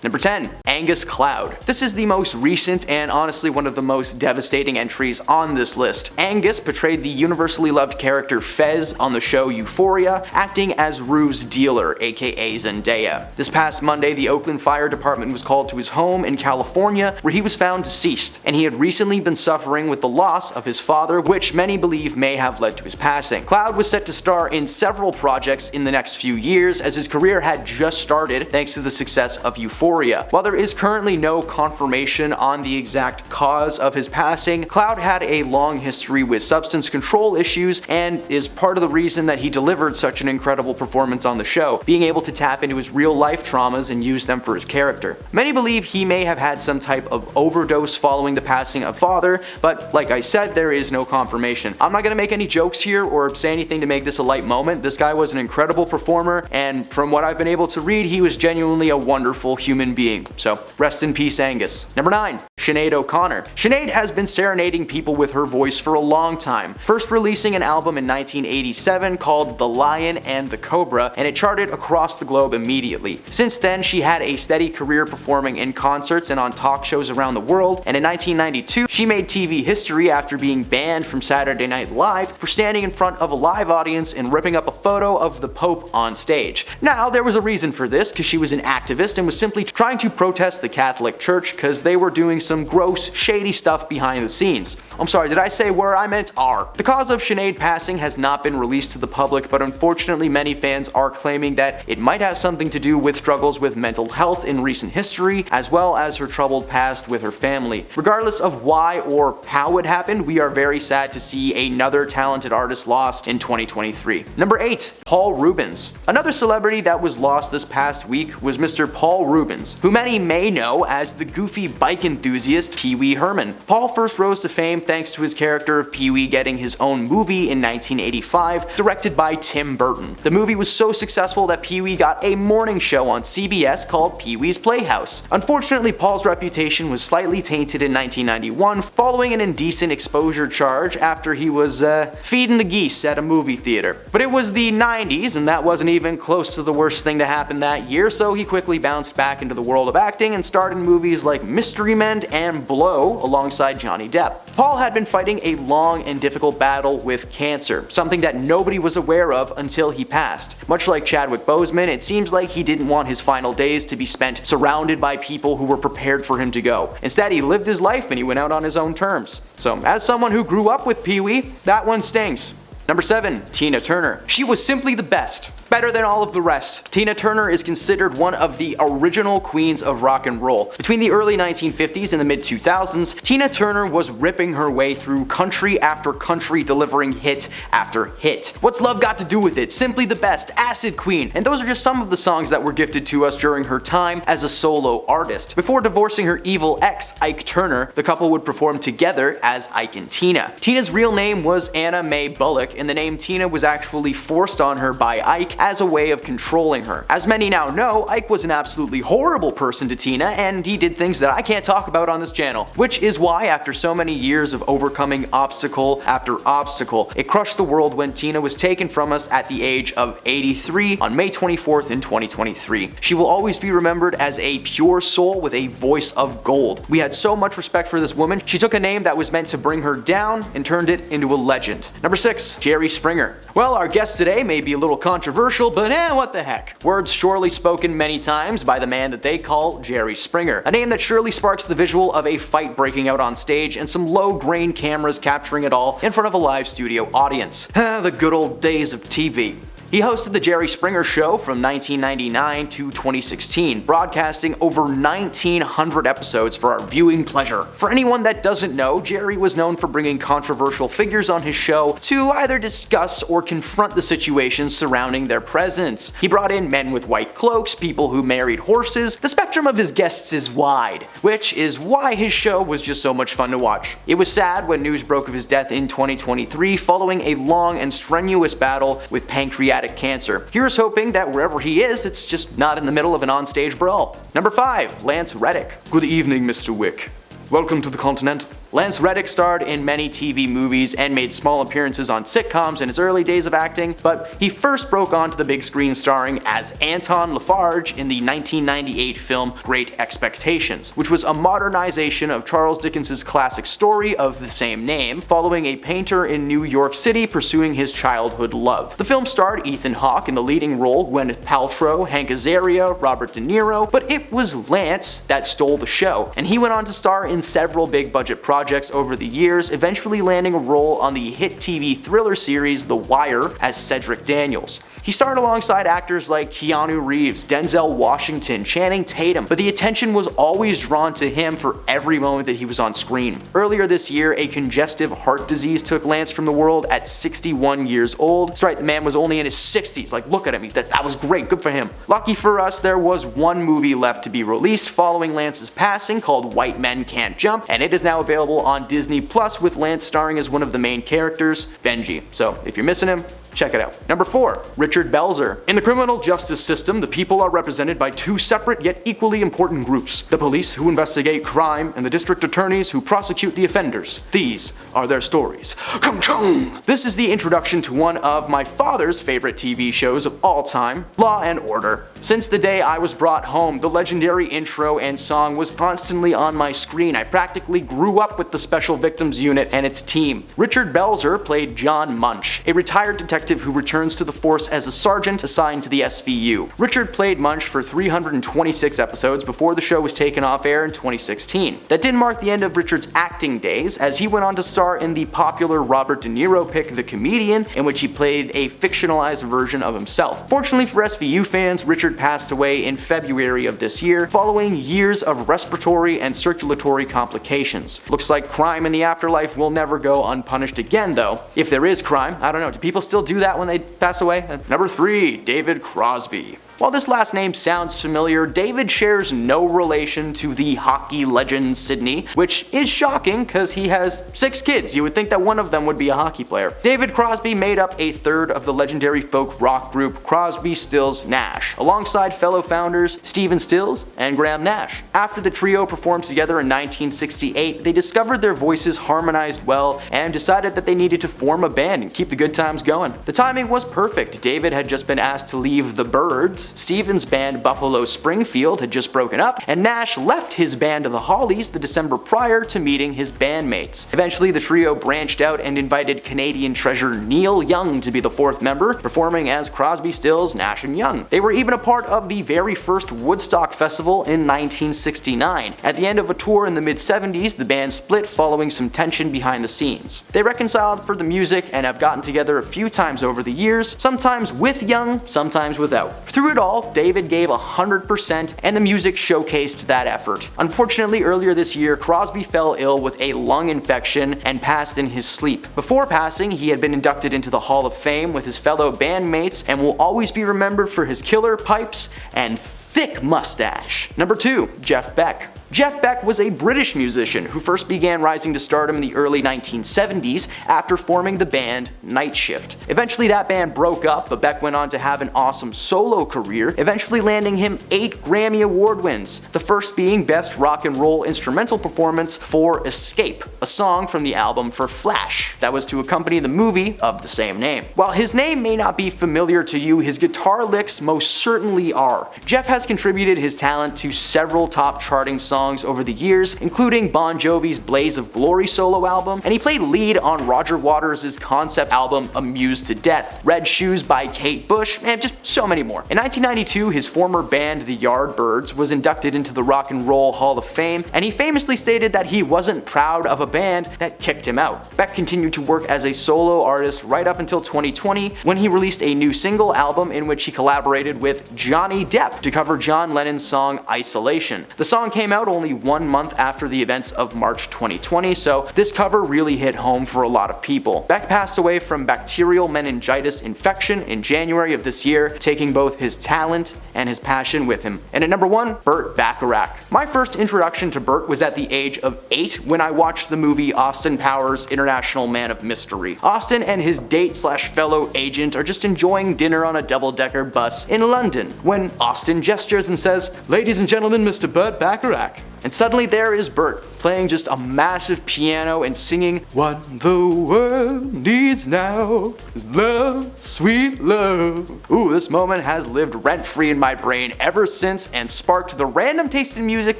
Number 10. Angus Cloud. This is the most recent and honestly one of the most devastating entries on this list. Angus portrayed the universally loved character Fez on the show Euphoria, acting as Rue's dealer, aka Zendaya. This past Monday, the Oakland Fire Department was called to his home in California, where he was found deceased, and he had recently been suffering with the loss of his father, which many believe may have led to his passing. Cloud was set to star in several projects in the next few years, as his career had just started thanks to the success of Euphoria. While there is currently no confirmation on the exact cause of his passing, Cloud had a long history with substance control issues and is part of the reason that he delivered such an incredible performance on the show, being able to tap into his real life traumas and use them for his character. Many believe he may have had some type of overdose following the passing of father, but like I said, there is no confirmation. I'm not going to make any jokes here or say anything to make this a light moment. This guy was an incredible performer, and from what I've been able to read, he was genuinely a wonderful human being. So rest in peace, Angus. Number 9. Sinead O'Connor. Sinead has been serenading people with her voice for a long time, first releasing an album in 1987 called The Lion and the Cobra, and it charted across the globe immediately. Since then, she had a steady career performing in concerts and on talk shows around the world, and in 1992, she made TV history after being banned from Saturday Night Live for standing in front of a live audience and ripping up a photo of the Pope on stage. Now, there was a reason for this, because she was an activist and was simply trying to protest the Catholic Church because they were doing some gross, shady stuff behind the scenes. I'm sorry, did I say were? I meant are. The cause of Sinead passing has not been released to the public, but unfortunately many fans are claiming that it might have something to do with struggles with mental health in recent history, as well as her troubled past with her family. Regardless of why or how it happened, we are very sad to see another talented artist lost in 2023. Number 8. Paul Reubens. Another celebrity that was lost this past week was Mr. Paul Reubens, who many may know as the goofy bike enthusiast Pee-wee Herman. Paul first rose to fame thanks to his character of Pee-wee getting his own movie in 1985, directed by Tim Burton. The movie was so successful that Pee-wee got a morning show on CBS called Pee-wee's Playhouse. Unfortunately, Paul's reputation was slightly tainted in 1991 following an indecent exposure charge after he was feeding the geese at a movie theater. But it was the 90s, and that wasn't even close to the worst thing to happen that year, so he quickly bounced back into the world of acting and starred in movies like Mystery Men and Blow alongside Johnny Depp. Paul had been fighting a long and difficult battle with cancer, something that nobody was aware of until he passed. Much like Chadwick Boseman, it seems like he didn't want his final days to be spent surrounded by people who were prepared for him to go. Instead, he lived his life and he went out on his own terms. So, as someone who grew up with Pee-wee, that one stings. Number 7. Tina Turner. She was simply the best. Better than all of the rest. Tina Turner is considered one of the original queens of rock and roll. Between the early 1950s and the mid 2000s, Tina Turner was ripping her way through country after country, delivering hit after hit. What's Love Got to Do with It? Simply the Best, Acid Queen, and those are just some of the songs that were gifted to us during her time as a solo artist. Before divorcing her evil ex, Ike Turner, the couple would perform together as Ike and Tina. Tina's real name was Anna Mae Bullock, and the name Tina was actually forced on her by Ike as a way of controlling her. As many now know, Ike was an absolutely horrible person to Tina, and he did things that I can't talk about on this channel. Which is why, after so many years of overcoming obstacle after obstacle, it crushed the world when Tina was taken from us at the age of 83 on May 24th in 2023. She will always be remembered as a pure soul with a voice of gold. We had so much respect for this woman. She took a name that was meant to bring her down and turned it into a legend. Number 6. Jerry Springer. Well, our guest today may be a little controversial, but what the heck. Words surely spoken many times by the man that they call Jerry Springer. A name that surely sparks the visual of a fight breaking out on stage and some low-grain cameras capturing it all in front of a live studio audience. The good old days of TV. He hosted The Jerry Springer Show from 1999 to 2016, broadcasting over 1,900 episodes for our viewing pleasure. For anyone that doesn't know, Jerry was known for bringing controversial figures on his show to either discuss or confront the situations surrounding their presence. He brought in men with white cloaks, people who married horses. The spectrum of his guests is wide, which is why his show was just so much fun to watch. It was sad when news broke of his death in 2023 following a long and strenuous battle with pancreatic cancer. Here's hoping that wherever he is, it's just not in the middle of an onstage brawl. Number 5. Lance Reddick. Good evening, Mr. Wick. Welcome to the Continental. Lance Reddick starred in many TV movies and made small appearances on sitcoms in his early days of acting, but he first broke onto the big screen starring as Anton Lafarge in the 1998 film Great Expectations, which was a modernization of Charles Dickens' classic story of the same name, following a painter in New York City pursuing his childhood love. The film starred Ethan Hawke in the leading role, Gwyneth Paltrow, Hank Azaria, Robert De Niro, but it was Lance that stole the show, and he went on to star in several big budget projects over the years, eventually landing a role on the hit TV thriller series The Wire as Cedric Daniels. He starred alongside actors like Keanu Reeves, Denzel Washington, Channing Tatum, but the attention was always drawn to him for every moment that he was on screen. Earlier this year, a congestive heart disease took Lance from the world at 61 years old. That's right, the man was only in his 60s. Like, look at him, that was great, good for him. Lucky for us, there was one movie left to be released following Lance's passing called White Men Can't Jump, and it is now available on Disney Plus with Lance starring as one of the main characters, Benji. So if you're missing him, check it out. Number 4. Richard Belzer. In the criminal justice system, the people are represented by two separate yet equally important groups: the police, who investigate crime, and the district attorneys, who prosecute the offenders. These are their stories. Chung-chung! This is the introduction to one of my father's favorite TV shows of all time, Law and Order. Since the day I was brought home, the legendary intro and song was constantly on my screen. I practically grew up with the Special Victims Unit and its team. Richard Belzer played John Munch, a retired detective who returns to the force as a sergeant assigned to the SVU. Richard played Munch for 326 episodes before the show was taken off air in 2016. That didn't mark the end of Richard's acting days, as he went on to star in the popular Robert De Niro pick The Comedian, in which he played a fictionalized version of himself. Fortunately for SVU fans, Richard passed away in February of this year, following years of respiratory and circulatory complications. Looks like crime in the afterlife will never go unpunished again, though. If there is crime, I don't know, do people still do that when they pass away? Number 3. David Crosby. While this last name sounds familiar, David shares no relation to the hockey legend Sidney, which is shocking because he has 6 kids. You would think that one of them would be a hockey player. David Crosby made up a third of the legendary folk rock group Crosby, Stills, Nash, alongside fellow founders Stephen Stills and Graham Nash. After the trio performed together in 1968, they discovered their voices harmonized well and decided that they needed to form a band and keep the good times going. The timing was perfect. David had just been asked to leave the Byrds, Stephen's band Buffalo Springfield had just broken up, and Nash left his band The Hollies the December prior to meeting his bandmates. Eventually, the trio branched out and invited Canadian treasure Neil Young to be the 4th member, performing as Crosby, Stills, Nash and Young. They were even a part of the very first Woodstock Festival in 1969. At the end of a tour in the mid-70s, the band split following some tension behind the scenes. They reconciled for the music and have gotten together a few times over the years, sometimes with Young, sometimes without. Through it all, David gave 100% and the music showcased that effort. Unfortunately, earlier this year, Crosby fell ill with a lung infection and passed in his sleep. Before passing, he had been inducted into the Hall of Fame with his fellow bandmates and will always be remembered for his killer pipes and thick mustache. Number 2. Jeff Beck. Jeff Beck was a British musician who first began rising to stardom in the early 1970s after forming the band Night Shift. Eventually that band broke up, but Beck went on to have an awesome solo career, eventually landing him 8 Grammy Award wins, the first being Best Rock and Roll Instrumental Performance for Escape, a song from the album for Flash that was to accompany the movie of the same name. While his name may not be familiar to you, his guitar licks most certainly are. Jeff has contributed his talent to several top charting songs over the years, including Bon Jovi's Blaze of Glory solo album, and he played lead on Roger Waters' concept album Amused to Death, Red Shoes by Kate Bush, and just so many more. In 1992, his former band the Yardbirds was inducted into the Rock and Roll Hall of Fame, and he famously stated that he wasn't proud of a band that kicked him out. Beck continued to work as a solo artist right up until 2020, when he released a new single album in which he collaborated with Johnny Depp to cover John Lennon's song Isolation. The song came out only 1 month after the events of March 2020, so this cover really hit home for a lot of people. Beck passed away from bacterial meningitis infection in January of this year, taking both his talent and his passion with him. And at number 1, Burt Bacharach. My first introduction to Burt was at the age of 8 when I watched the movie Austin Powers International Man of Mystery. Austin and his date/fellow agent are just enjoying dinner on a double-decker bus in London when Austin gestures and says, "Ladies and gentlemen, Mr. Burt Bacharach." And suddenly there is Bert, playing just a massive piano and singing, "What the world needs now is love, sweet love." Ooh, this moment has lived rent-free in my brain ever since and sparked the random taste in music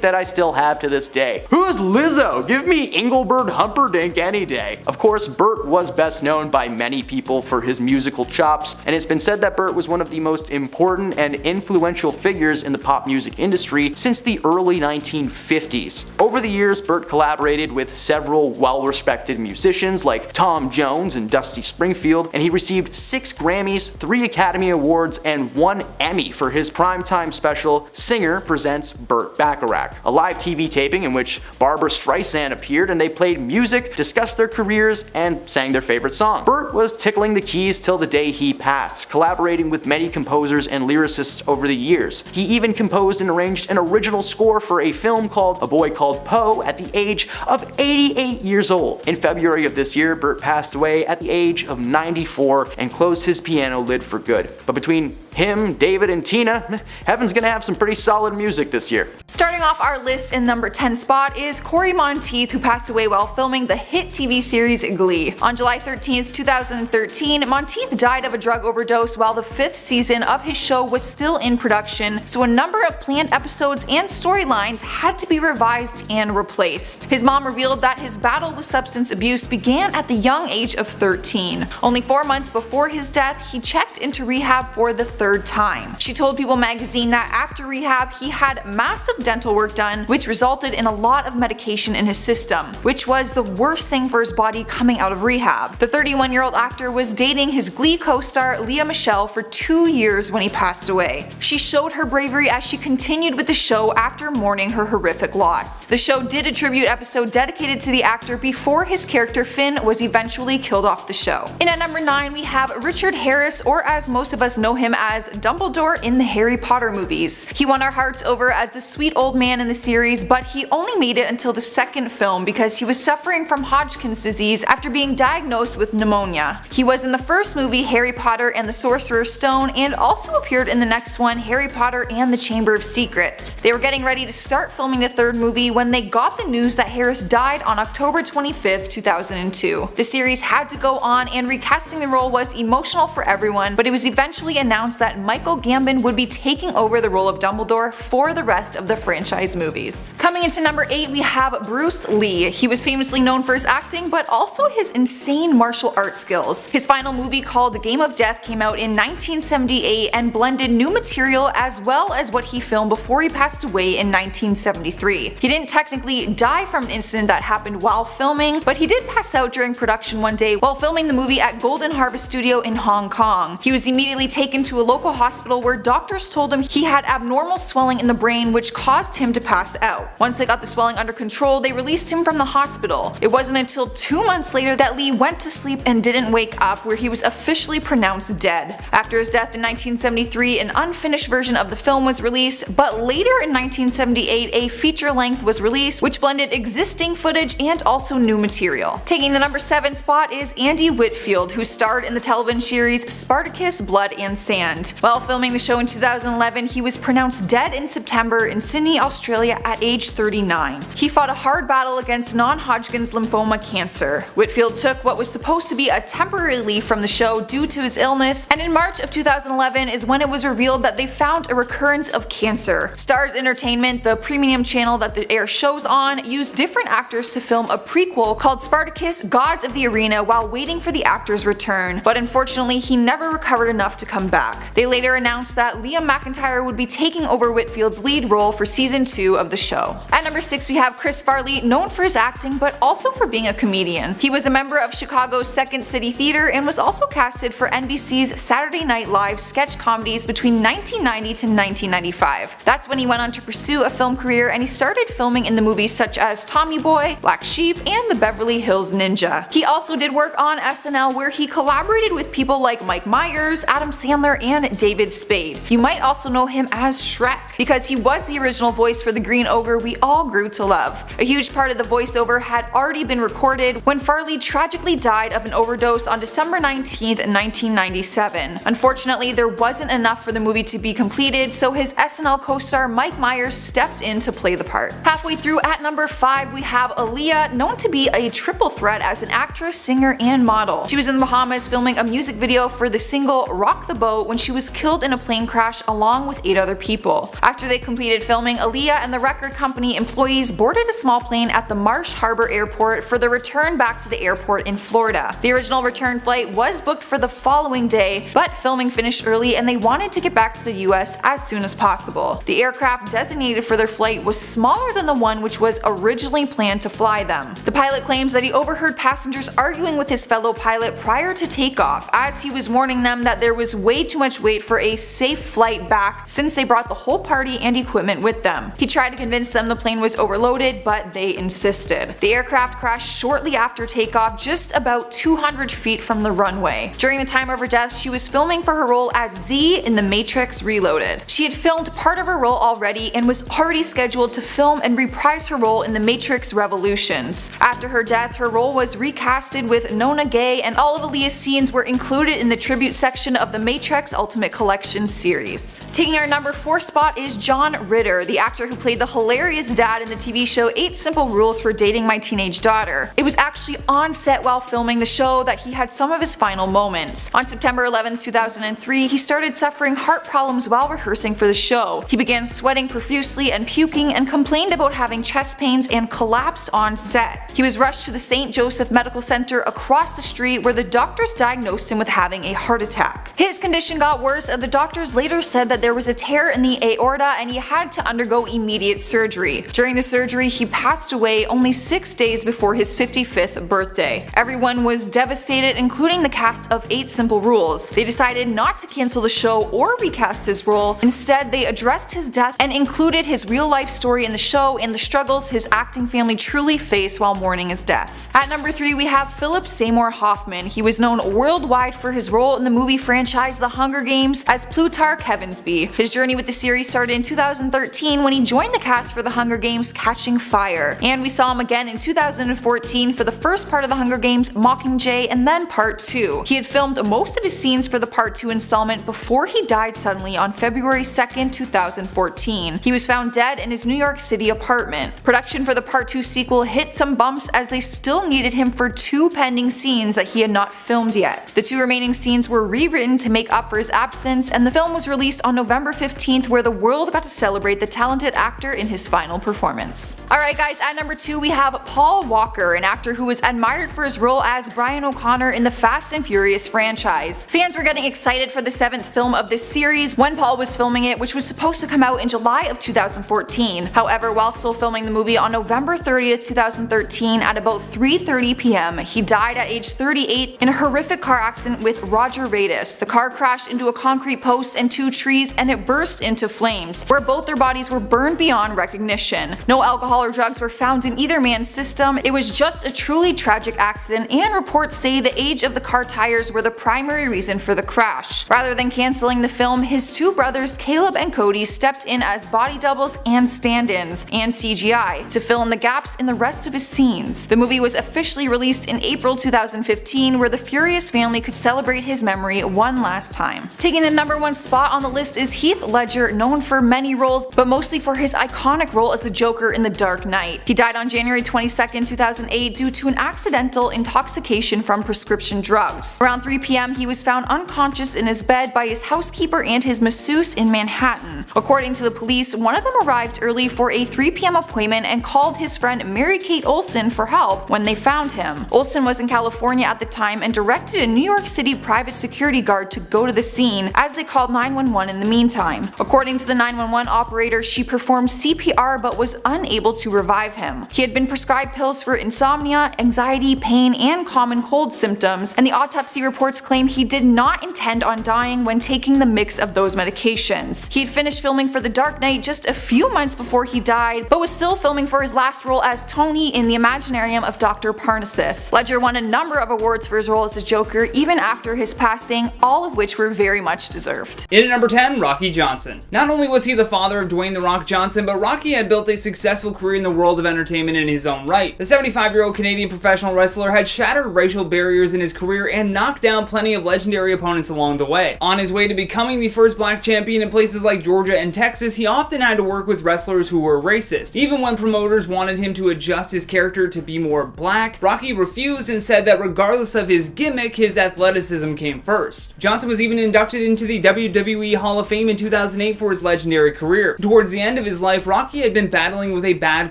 that I still have to this day. Who is Lizzo? Give me Engelbert Humperdinck any day. Of course, Bert was best known by many people for his musical chops, and it's been said that Bert was one of the most important and influential figures in the pop music industry since the early 1950s. Over the years, Bert collaborated with several well-respected musicians like Tom Jones and Dusty Springfield, and he received 6 Grammys, 3 Academy Awards, and 1 Emmy for his primetime special Singer Presents Burt Bacharach, a live TV taping in which Barbra Streisand appeared and they played music, discussed their careers, and sang their favorite song. Bert was tickling the keys till the day he passed, collaborating with many composers and lyricists over the years. He even composed and arranged an original score for a film called A Boy Called Poe at the age of 88 years old. In February of this year, Bert passed away at the age of 94 and closed his piano lid for good. But between him, David, and Tina, heaven's gonna have some pretty solid music this year. Starting off our list in number 10 spot is Corey Monteith, who passed away while filming the hit TV series Glee. On July 13th, 2013, Monteith died of a drug overdose while the 5th season of his show was still in production, so a number of planned episodes and storylines had to be revised and replaced. His mom revealed that his battle with substance abuse began at the young age of 13. Only 4 months before his death, he checked into rehab for the 3rd time. She told People magazine that after rehab, he had massive dental work done, which resulted in a lot of medication in his system, which was the worst thing for his body coming out of rehab. The 31-year-old actor was dating his Glee co-star Lea Michele for 2 years when he passed away. She showed her bravery as she continued with the show after mourning her horrific loss. The show did a tribute episode dedicated to the actor before his character Finn was eventually killed off the show. And at number 9 we have Richard Harris, or as most of us know him as Dumbledore in the Harry Potter movies. He won our hearts over as the sweet old man in the series, but he only made it until the 2nd film because he was suffering from Hodgkin's disease after being diagnosed with pneumonia. He was in the first movie Harry Potter and the Sorcerer's Stone and also appeared in the next one Harry Potter and the Chamber of Secrets. They were getting ready to start filming the 3rd movie when they got the news that Harris died on October 25th, 2002. The series had to go on and recasting the role was emotional for everyone, but it was eventually announced that Michael Gambon would be taking over the role of Dumbledore for the rest of the franchise movies. Coming into number 8 we have Bruce Lee. He was famously known for his acting but also his insane martial arts skills. His final movie called Game of Death came out in 1978 and blended new material as well as what he filmed before he passed away in 1973. He didn't technically die from an incident that happened while filming, but he did pass out during production one day while filming the movie at Golden Harvest Studio in Hong Kong. He was immediately taken to a local hospital where doctors told him he had abnormal swelling in the brain which caused him to pass out. Once they got the swelling under control, they released him from the hospital. It wasn't until 2 months later that Lee went to sleep and didn't wake up, where he was officially pronounced dead. After his death in 1973, an unfinished version of the film was released, but later in 1978 a feature length was released which blended existing footage and also new material. Taking the number 7 spot is Andy Whitfield, who starred in the television series Spartacus, Blood and Sand. While filming the show in 2011, he was pronounced dead in September in Sydney, Australia at age 39. He fought a hard battle against non-Hodgkin's lymphoma cancer. Whitfield took what was supposed to be a temporary leave from the show due to his illness, and in March of 2011 is when it was revealed that they found a recurrence of cancer. Starz Entertainment, the premium channel that the air shows on, used different actors to film a prequel called Spartacus: Gods of the Arena while waiting for the actor's return, but unfortunately he never recovered enough to come back. They later announced that Liam McIntyre would be taking over Whitfield's lead role for season 2 of the show. At number 6 we have Chris Farley, known for his acting but also for being a comedian. He was a member of Chicago's Second City Theater and was also casted for NBC's Saturday Night Live sketch comedies between 1990 to 1995. That's when he went on to pursue a film career, and he started filming in the movies such as Tommy Boy, Black Sheep, and The Beverly Hills Ninja. He also did work on SNL where he collaborated with people like Mike Myers, Adam Sandler, and David Spade. You might also know him as Shrek because he was the original original voice for the Green Ogre we all grew to love. A huge part of the voiceover had already been recorded when Farley tragically died of an overdose on December 19, 1997. Unfortunately, there wasn't enough for the movie to be completed, so his SNL co-star Mike Myers stepped in to play the part. Halfway through, at number 5, we have Aaliyah, known to be a triple threat as an actress, singer, and model. She was in the Bahamas filming a music video for the single Rock the Boat when she was killed in a plane crash along with 8 other people. After they completed filming, Aaliyah and the record company employees boarded a small plane at the Marsh Harbor Airport for the return back to the airport in Florida. The original return flight was booked for the following day, but filming finished early and they wanted to get back to the US as soon as possible. The aircraft designated for their flight was smaller than the one which was originally planned to fly them. The pilot claims that he overheard passengers arguing with his fellow pilot prior to takeoff, as he was warning them that there was way too much wait for a safe flight back since they brought the whole party and equipment with them. He tried to convince them the plane was overloaded, but they insisted. The aircraft crashed shortly after takeoff, just about 200 feet from the runway. During the time of her death, she was filming for her role as Z in The Matrix Reloaded. She had filmed part of her role already and was already scheduled to film and reprise her role in The Matrix Revolutions. After her death, her role was recasted with Nona Gay, and all of Aaliyah's scenes were included in the tribute section of the Matrix Ultimate Collection series. Taking our number 4 spot is John Ritter, the actor who played the hilarious dad in the TV show 8 Simple Rules for Dating My Teenage Daughter. It was actually on set while filming the show that he had some of his final moments. On September 11, 2003, he started suffering heart problems while rehearsing for the show. He began sweating profusely and puking and complained about having chest pains and collapsed on set. He was rushed to the St. Joseph Medical Center across the street where the doctors diagnosed him with having a heart attack. His condition got worse and the doctors later said that there was a tear in the aorta and he had to undergo immediate surgery. During the surgery, he passed away only 6 days before his 55th birthday. Everyone was devastated, including the cast of 8 Simple Rules. They decided not to cancel the show or recast his role. Instead, they addressed his death and included his real-life story in the show and the struggles his acting family truly faced while mourning his death. At number 3, we have Philip Seymour Hoffman. He was known worldwide for his role in the movie franchise The Hunger Games as Plutarch Heavensby. His journey with the series started in 2013 when he joined the cast for The Hunger Games Catching Fire, and we saw him again in 2014 for the first part of The Hunger Games Mockingjay and then part 2. He had filmed most of his scenes for the part 2 installment before he died suddenly on February 2nd, 2014. He was found dead in his New York City apartment. Production for the part 2 sequel hit some bumps as they still needed him for 2 pending scenes that he had not filmed yet. The 2 remaining scenes were rewritten to make up for his absence, and the film was released on November 15th, where the world got to celebrate the talented actor in his final performance. Alright guys, at number 2 we have Paul Walker, an actor who was admired for his role as Bryant O'Connor in the Fast and Furious franchise. Fans were getting excited for the 7th film of this series when Paul was filming it, which was supposed to come out in July of 2014. However, while still filming the movie on November 30th, 2013 at about 3:30 p.m., he died at age 38 in a horrific car accident with Roger Reubens. The car crashed into a concrete post and 2 trees and it burst into flames, where both their bodies were burned beyond recognition. No alcohol or drugs were found in either man's system. It was just a truly tragic accident, and reports say the age of the car tires were the primary reason for the crash. Rather than canceling the film, his 2 brothers Caleb and Cody stepped in as body doubles and stand-ins and CGI to fill in the gaps in the rest of his scenes. The movie was officially released in April 2015, where the Furious family could celebrate his memory one last time. Taking the number 1 spot on the list is Heath Ledger, known for many roles, but mostly for his iconic role as the Joker in The Dark Knight. He died on January 22nd, 2008 due to an accidental intoxication from prescription drugs. Around 3 p.m. he was found unconscious in his bed by his housekeeper and his masseuse in Manhattan. According to the police, one of them arrived early for a 3 p.m. appointment and called his friend Mary-Kate Olsen for help when they found him. Olsen was in California at the time and directed a New York City private security guard to go to the scene as they called 911 in the meantime. According to the 911 operator, she performed CPR but was unable to revive him. He had been prescribed pills for insomnia, anxiety, pain, and common cold symptoms, and the autopsy reports claim he did not intend on dying when taking the mix of those medications. He had finished filming for The Dark Knight just a few months before he died, but was still filming for his last role as Tony in the Imaginarium of Dr. Parnassus. Ledger won a number of awards for his role as the Joker even after his passing, all of which were very much deserved. In at number 10, Rocky Johnson. Not only was he the father of Dwayne Dwayne "The Rock" Johnson, but Rocky had built a successful career in the world of entertainment in his own right. The 75-year-old Canadian professional wrestler had shattered racial barriers in his career and knocked down plenty of legendary opponents along the way. On his way to becoming the first black champion in places like Georgia and Texas, he often had to work with wrestlers who were racist. Even when promoters wanted him to adjust his character to be more black, Rocky refused and said that regardless of his gimmick, his athleticism came first. Johnson was even inducted into the WWE Hall of Fame in 2008 for his legendary career. Towards the end of his life, Rocky had been battling with a bad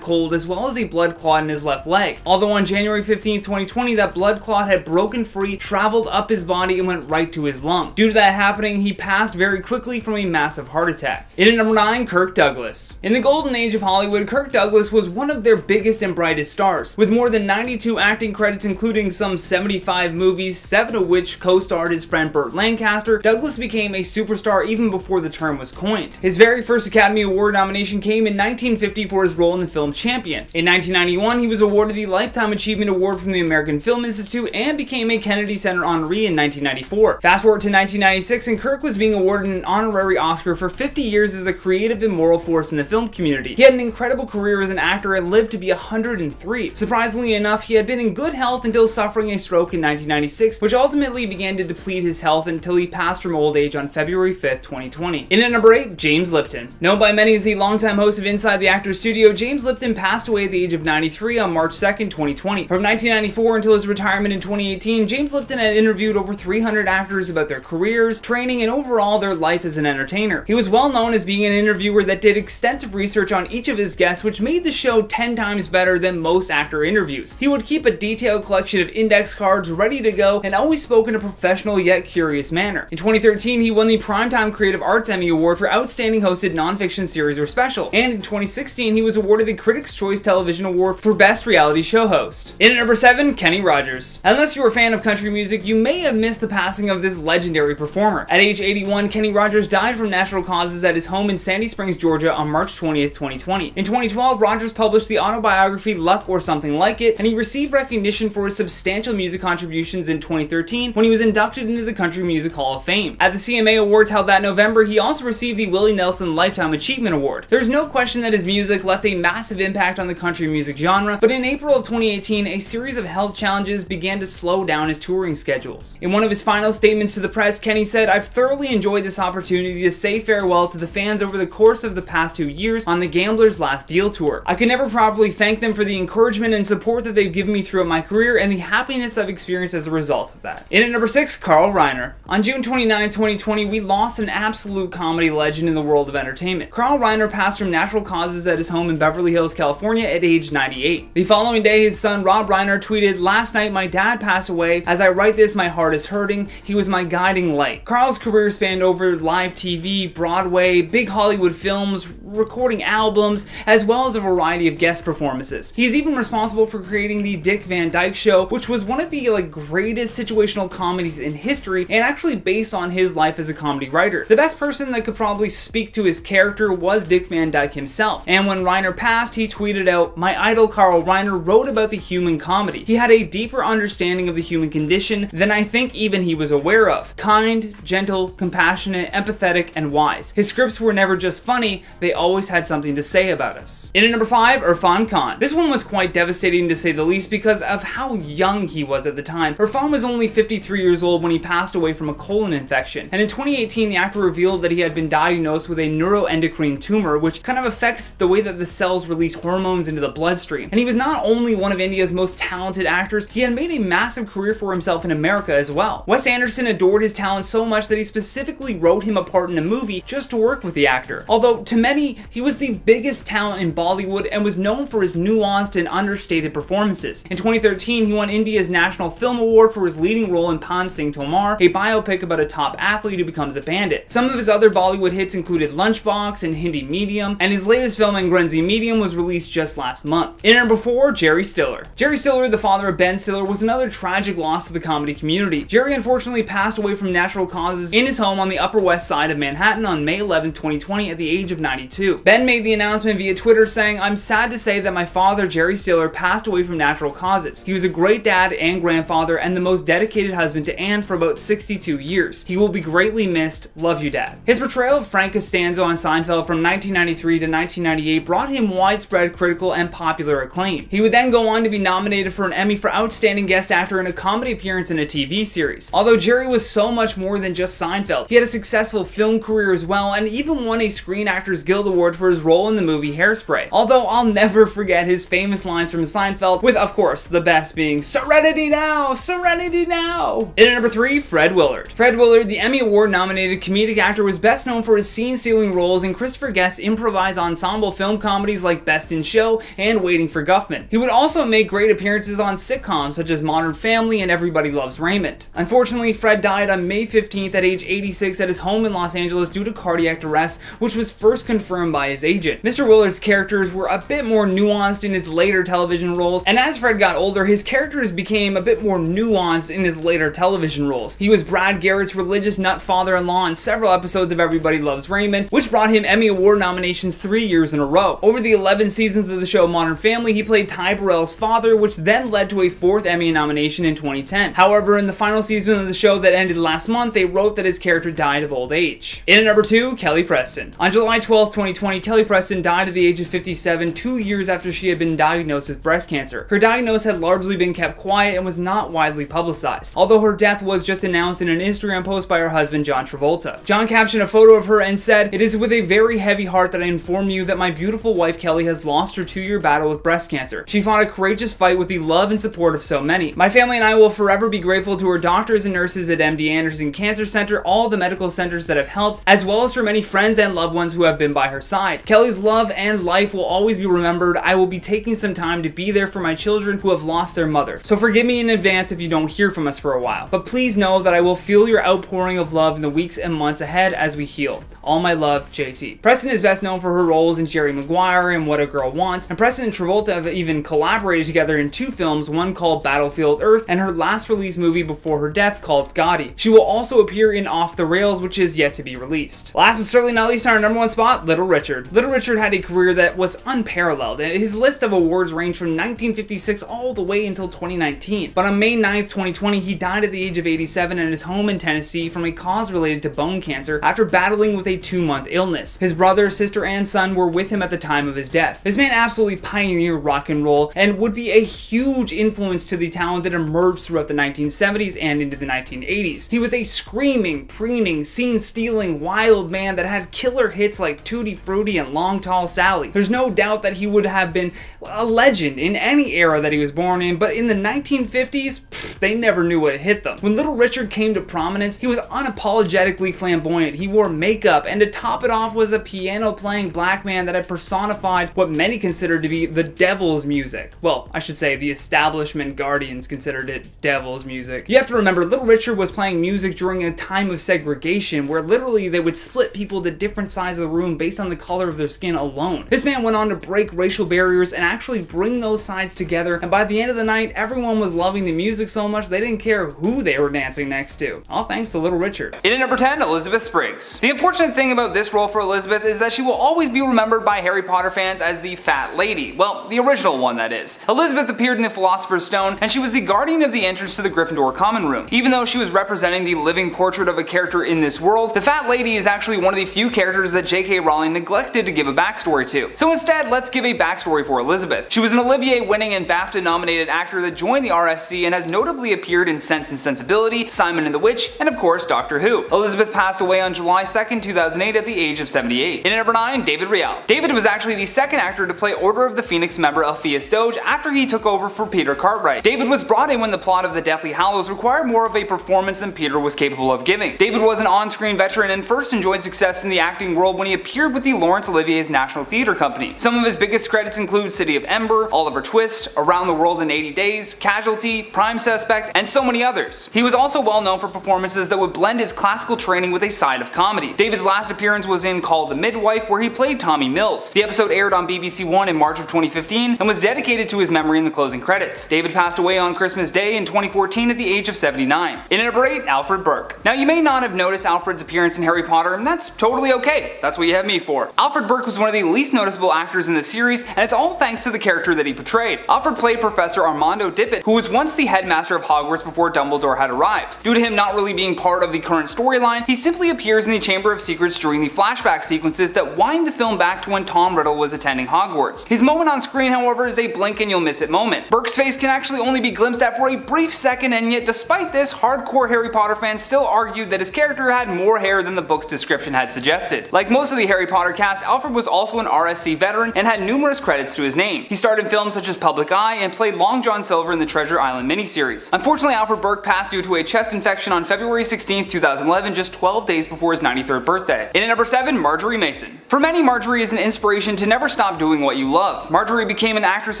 cold as well as a blood clot in his left leg. Although on January 15, 2020, that blood clot had broken free, traveled up his body, and went right to his lung. Due to that happening, he passed very quickly from a massive heart attack. In at number 9, Kirk Douglas. In the golden age of Hollywood, Kirk Douglas was one of their biggest and brightest stars, with more than 92 acting credits including some 75 movies, 7 of which co-starred his friend Burt Lancaster. Douglas became a superstar even before the term was coined. His very first Academy Award nomination came in 1950 for his role in the film Champion. In 1991, he was awarded the Lifetime Achievement Award from the American Film Institute and became a Kennedy Center honoree in 1994. Fast forward to 1996 and Kirk was being awarded an honorary Oscar for 50 years as a creative and moral force in the film community. He had an incredible career as an actor and lived to be 103. Surprisingly enough, he had been in good health until suffering a stroke in 1996, which ultimately began to deplete his health until he passed from old age on February 5th, 2020. In at number 8, James Lipton. Known by many as the longtime host of Inside the Actors Studio, James Lipton passed away at the age of 93 on March 2nd, 2020. From 1994 until his retirement in 2018, James Lipton had interviewed over 300 actors about their careers, training, and overall their life as an entertainer. He was well known as being an interviewer that did extensive research on each of his guests, which made the show 10 times better than most actor interviews. He would keep a detailed collection of index cards ready to go and always spoke in a professional yet curious manner. In 2013, he won the Primetime Creative Arts Emmy Award for Outstanding Hosted Nonfiction Series or Special, and in 2016, he was awarded the Critics' Choice Television Award for Best Reality Show Host. In at number 7, Kenny Rogers. Unless you're a fan of country music, you may have missed the passing of this legendary performer. At age 81, Kenny Rogers died from natural causes at his home in Sandy Springs, Georgia on March 20th, 2020. In 2012, Rogers published the autobiography Luck or Something Like It, and he received recognition for his substantial music contributions in 2013 when he was inducted into the Country Music Hall of Fame. At the CMA Awards held that November, he also received the Willie Nelson Lifetime Achievement Award. There's no question that his music left a massive impact on the country music genre, but in April of 2018, a series of health challenges began to slow down his touring schedules. In one of his final statements to the press, Kenny said, "I've thoroughly enjoyed this opportunity to say farewell to the fans over the course of the past 2 years on the Gambler's Last Deal tour. I can never properly thank them for the encouragement and support that they've given me throughout my career and the happiness I've experienced as a result of that." In at number 6, Carl Reiner. On June 29, 2020, we lost an absolute comedy legend in the world of entertainment. Carl Reiner passed from natural causes at his home in Beverly Hills, California at age 98. The following day, his son Rob Reiner tweeted, "Last night my dad passed away. As I write this, my heart is hurting. He was my guiding light." Carl's career spanned over live TV, Broadway, big Hollywood films, recording albums, as well as a variety of guest performances. He's even responsible for creating the Dick Van Dyke Show, which was one of the greatest situational comedies in history and actually based on his life as a comedy writer. The best person that could probably speak to his character was Dick Van Dyke himself. And when Reiner passed, he tweeted out, "My idol Carl Reiner wrote about the human comedy. He had a deeper understanding of the human condition than I think even he was aware of. Kind, gentle, compassionate, empathetic, and wise. His scripts were never just funny, they always had something to say about us." In at number 5, Irfan Khan. This one was quite devastating to say the least because of how young he was at the time. Irfan was only 53 years old when he passed away from a colon infection. And in 2018, the actor revealed that he had been diagnosed with a neuroendocrine tumor, which kind of affects the way that the cells release hormones into the bloodstream. And he was not only one of India's most talented actors, he had made a massive career for himself in America as well. Wes Anderson adored his talent so much that he specifically wrote him a part in a movie just to work with the actor. Although to many, he was the biggest talent in Bollywood and was known for his nuanced and understated performances. In 2013, he won India's National Film Award for his leading role in Pan Singh Tomar, a biopic about a top athlete who becomes a bandit. Some of his other Bollywood hits included Lunchbox and Hindi Medium, and his latest film, Angrenzi Medium, was released just last month. In number 4, Jerry Stiller. Jerry Stiller, the father of Ben Stiller, was another tragic loss to the comedy community. Jerry unfortunately passed away from natural causes in his home on the Upper West Side of Manhattan on May 11, 2020 at the age of 92. Ben made the announcement via Twitter saying, "I'm sad to say that my father, Jerry Stiller, passed away from natural causes. He was a great dad and grandfather and the most dedicated husband to Anne for about 62 years. He will be greatly missed. Love you, Dad." His portrayal of Frank Costanzo on Seinfeld from 1993 to 1998 brought him widespread critical and popular acclaim. He would then go on to be nominated for an Emmy for Outstanding Guest Actor in a Comedy Appearance in a TV Series. Although Jerry was so much more than just Seinfeld, he had a successful film career as well, and even won a Screen Actors Guild Award for his role in the movie Hairspray. Although I'll never forget his famous lines from Seinfeld, with of course the best being "Serenity now! Serenity now!" In at number 3, Fred Willard. Fred Willard, the Emmy Award nominated comedic actor, was best known for his scene-stealing roles in Christopher Guest's improvised ensemble film comedies like Best in Show and Waiting for Guffman. He would also make great appearances on sitcoms such as Modern Family and Everybody Loves Raymond. Unfortunately, Fred died on May 15th at age 86 at his home in Los Angeles due to cardiac arrest, which was first confirmed by his agent. Mr. Willard's characters were a bit more nuanced in his later television roles, and as Fred got older, his characters became a bit more nuanced in his later television roles. He was Brad Garrett's religious nut father-in-law in several episodes of Everybody Loves Raymond, which brought him Emmy Award nominations 3 years in a row. Over the 11 seasons of the show Modern Family, he played Ty Burrell's father, which then led to a 4th Emmy nomination in 2010. However, in the final season of the show that ended last month, they wrote that his character died of old age. In at number 2, Kelly Preston. On July 12, 2020, Kelly Preston died at the age of 57, 2 years after she had been diagnosed with breast cancer. Her diagnosis had largely been kept quiet and was not widely publicized, although her death was just announced in an Instagram post by her husband, John Travolta. John captioned a photo of her and said, "It is with a very heavy heart that I inform you that my beautiful wife Kelly has lost her 2-year battle with breast cancer. She fought a courageous fight with the love and support of so many. My family and I will forever be grateful to her doctors and nurses at MD Anderson Cancer Center, all the medical centers that have helped, as well as her many friends and loved ones who have been by her side. Kelly's love and life will always be remembered. I will be taking some time to be there for my children who have lost their mother. So forgive me in advance if you don't hear from us for a while. But please know that I will feel your outpouring of love in the weeks and months ahead as we heal. All my love, JT." Preston is best known for her roles in Jerry Maguire and What a Girl Wants, and Preston and Travolta have even collaborated together in 2 films, one called Battlefield Earth and her last released movie before her death called Gotti. She will also appear in Off the Rails, which is yet to be released. Last but certainly not least, on our number 1 spot, Little Richard. Little Richard had a career that was unparalleled, and his list of awards ranged from 1956 all the way until 2019. But on May 9th, 2020, he died at the age of 87 at his home in Tennessee from a cause related to bone cancer after battling with a 2-month illness. His brother, sister, and son were with him at the time of his death. This man absolutely pioneered rock and roll and would be a huge influence to the talent that emerged throughout the 1970s and into the 1980s. He was a screaming, preening, scene-stealing, wild man that had killer hits like Tutti Frutti and Long Tall Sally. There's no doubt that he would have been a legend in any era that he was born in, but in the 1950s, they never knew what hit them. When Little Richard came to prominence, he was unapologetically flamboyant. He wore makeup, and to top it off was a piano-playing black man that had personified what many considered to be the devil's music. Well, I should say the establishment guardians considered it devil's music. You have to remember, Little Richard was playing music during a time of segregation where literally they would split people to different sides of the room based on the color of their skin alone. This man went on to break racial barriers and actually bring those sides together, and by the end of the night, everyone was loving the music so much they didn't care who they were dancing next to. All thanks to Little Richard. In at number 10, Elizabeth Spriggs. The unfortunate thing about this role for Elizabeth is that she will always be remembered by Harry Potter fans as the Fat Lady. Well, the original one, that is. Elizabeth appeared in the Philosopher's Stone, and she was the guardian of the entrance to the Gryffindor common room. Even though she was representing the living portrait of a character in this world, the Fat Lady is actually one of the few characters that J.K. Rowling neglected to give a backstory to. So instead, let's give a backstory for Elizabeth. She was an Olivier-winning and BAFTA-nominated actor that joined the RSC and has notably appeared in Sense and Sensibility, Simon and the Witch, and of course Doctor Who. Elizabeth passed away on July 2nd, 2008 at the age of 78. In at number 9, David Rial. David was actually the second actor to play Order of the Phoenix member Alpheus Doge after he took over for Peter Cartwright. David was brought in when the plot of the Deathly Hallows required more of a performance than Peter was capable of giving. David was an on-screen veteran and first enjoyed success in the acting world when he appeared with the Laurence Olivier's National Theatre Company. Some of his biggest credits include City of Ember, Oliver Twist, Around the World in 80 Days, Casualty, Prime Suspect, and so many others. He was also well known for performances that would blend his classical training with a side of comedy. David's last appearance was in Call the Midwife, where he played Tommy Mills. The episode aired on BBC One in March of 2015 and was dedicated to his memory in the closing credits. David passed away on Christmas Day in 2014 at the age of 79. In at number 8, Alfred Burke. Now you may not have noticed Alfred's appearance in Harry Potter, and that's totally okay. That's what you have me for. Alfred Burke was one of the least noticeable actors in the series, and it's all thanks to the character that he portrayed. Alfred played Professor Armando Dippet, who was once the headmaster of Hogwarts before Dumbledore had arrived. Due to him not really being part of the current storyline, he simply appears in the Chamber of Secrets during the flashback sequence sequences that wind the film back to when Tom Riddle was attending Hogwarts. His moment on screen, however, is a blink and you'll miss it moment. Burke's face can actually only be glimpsed at for a brief second, and yet despite this, hardcore Harry Potter fans still argued that his character had more hair than the book's description had suggested. Like most of the Harry Potter cast, Alfred was also an RSC veteran and had numerous credits to his name. He starred in films such as Public Eye and played Long John Silver in the Treasure Island miniseries. Unfortunately, Alfred Burke passed due to a chest infection on February 16, 2011, just 12 days before his 93rd birthday. In at number 7, Marjorie Mason. For many, Marjorie is an inspiration to never stop doing what you love. Marjorie became an actress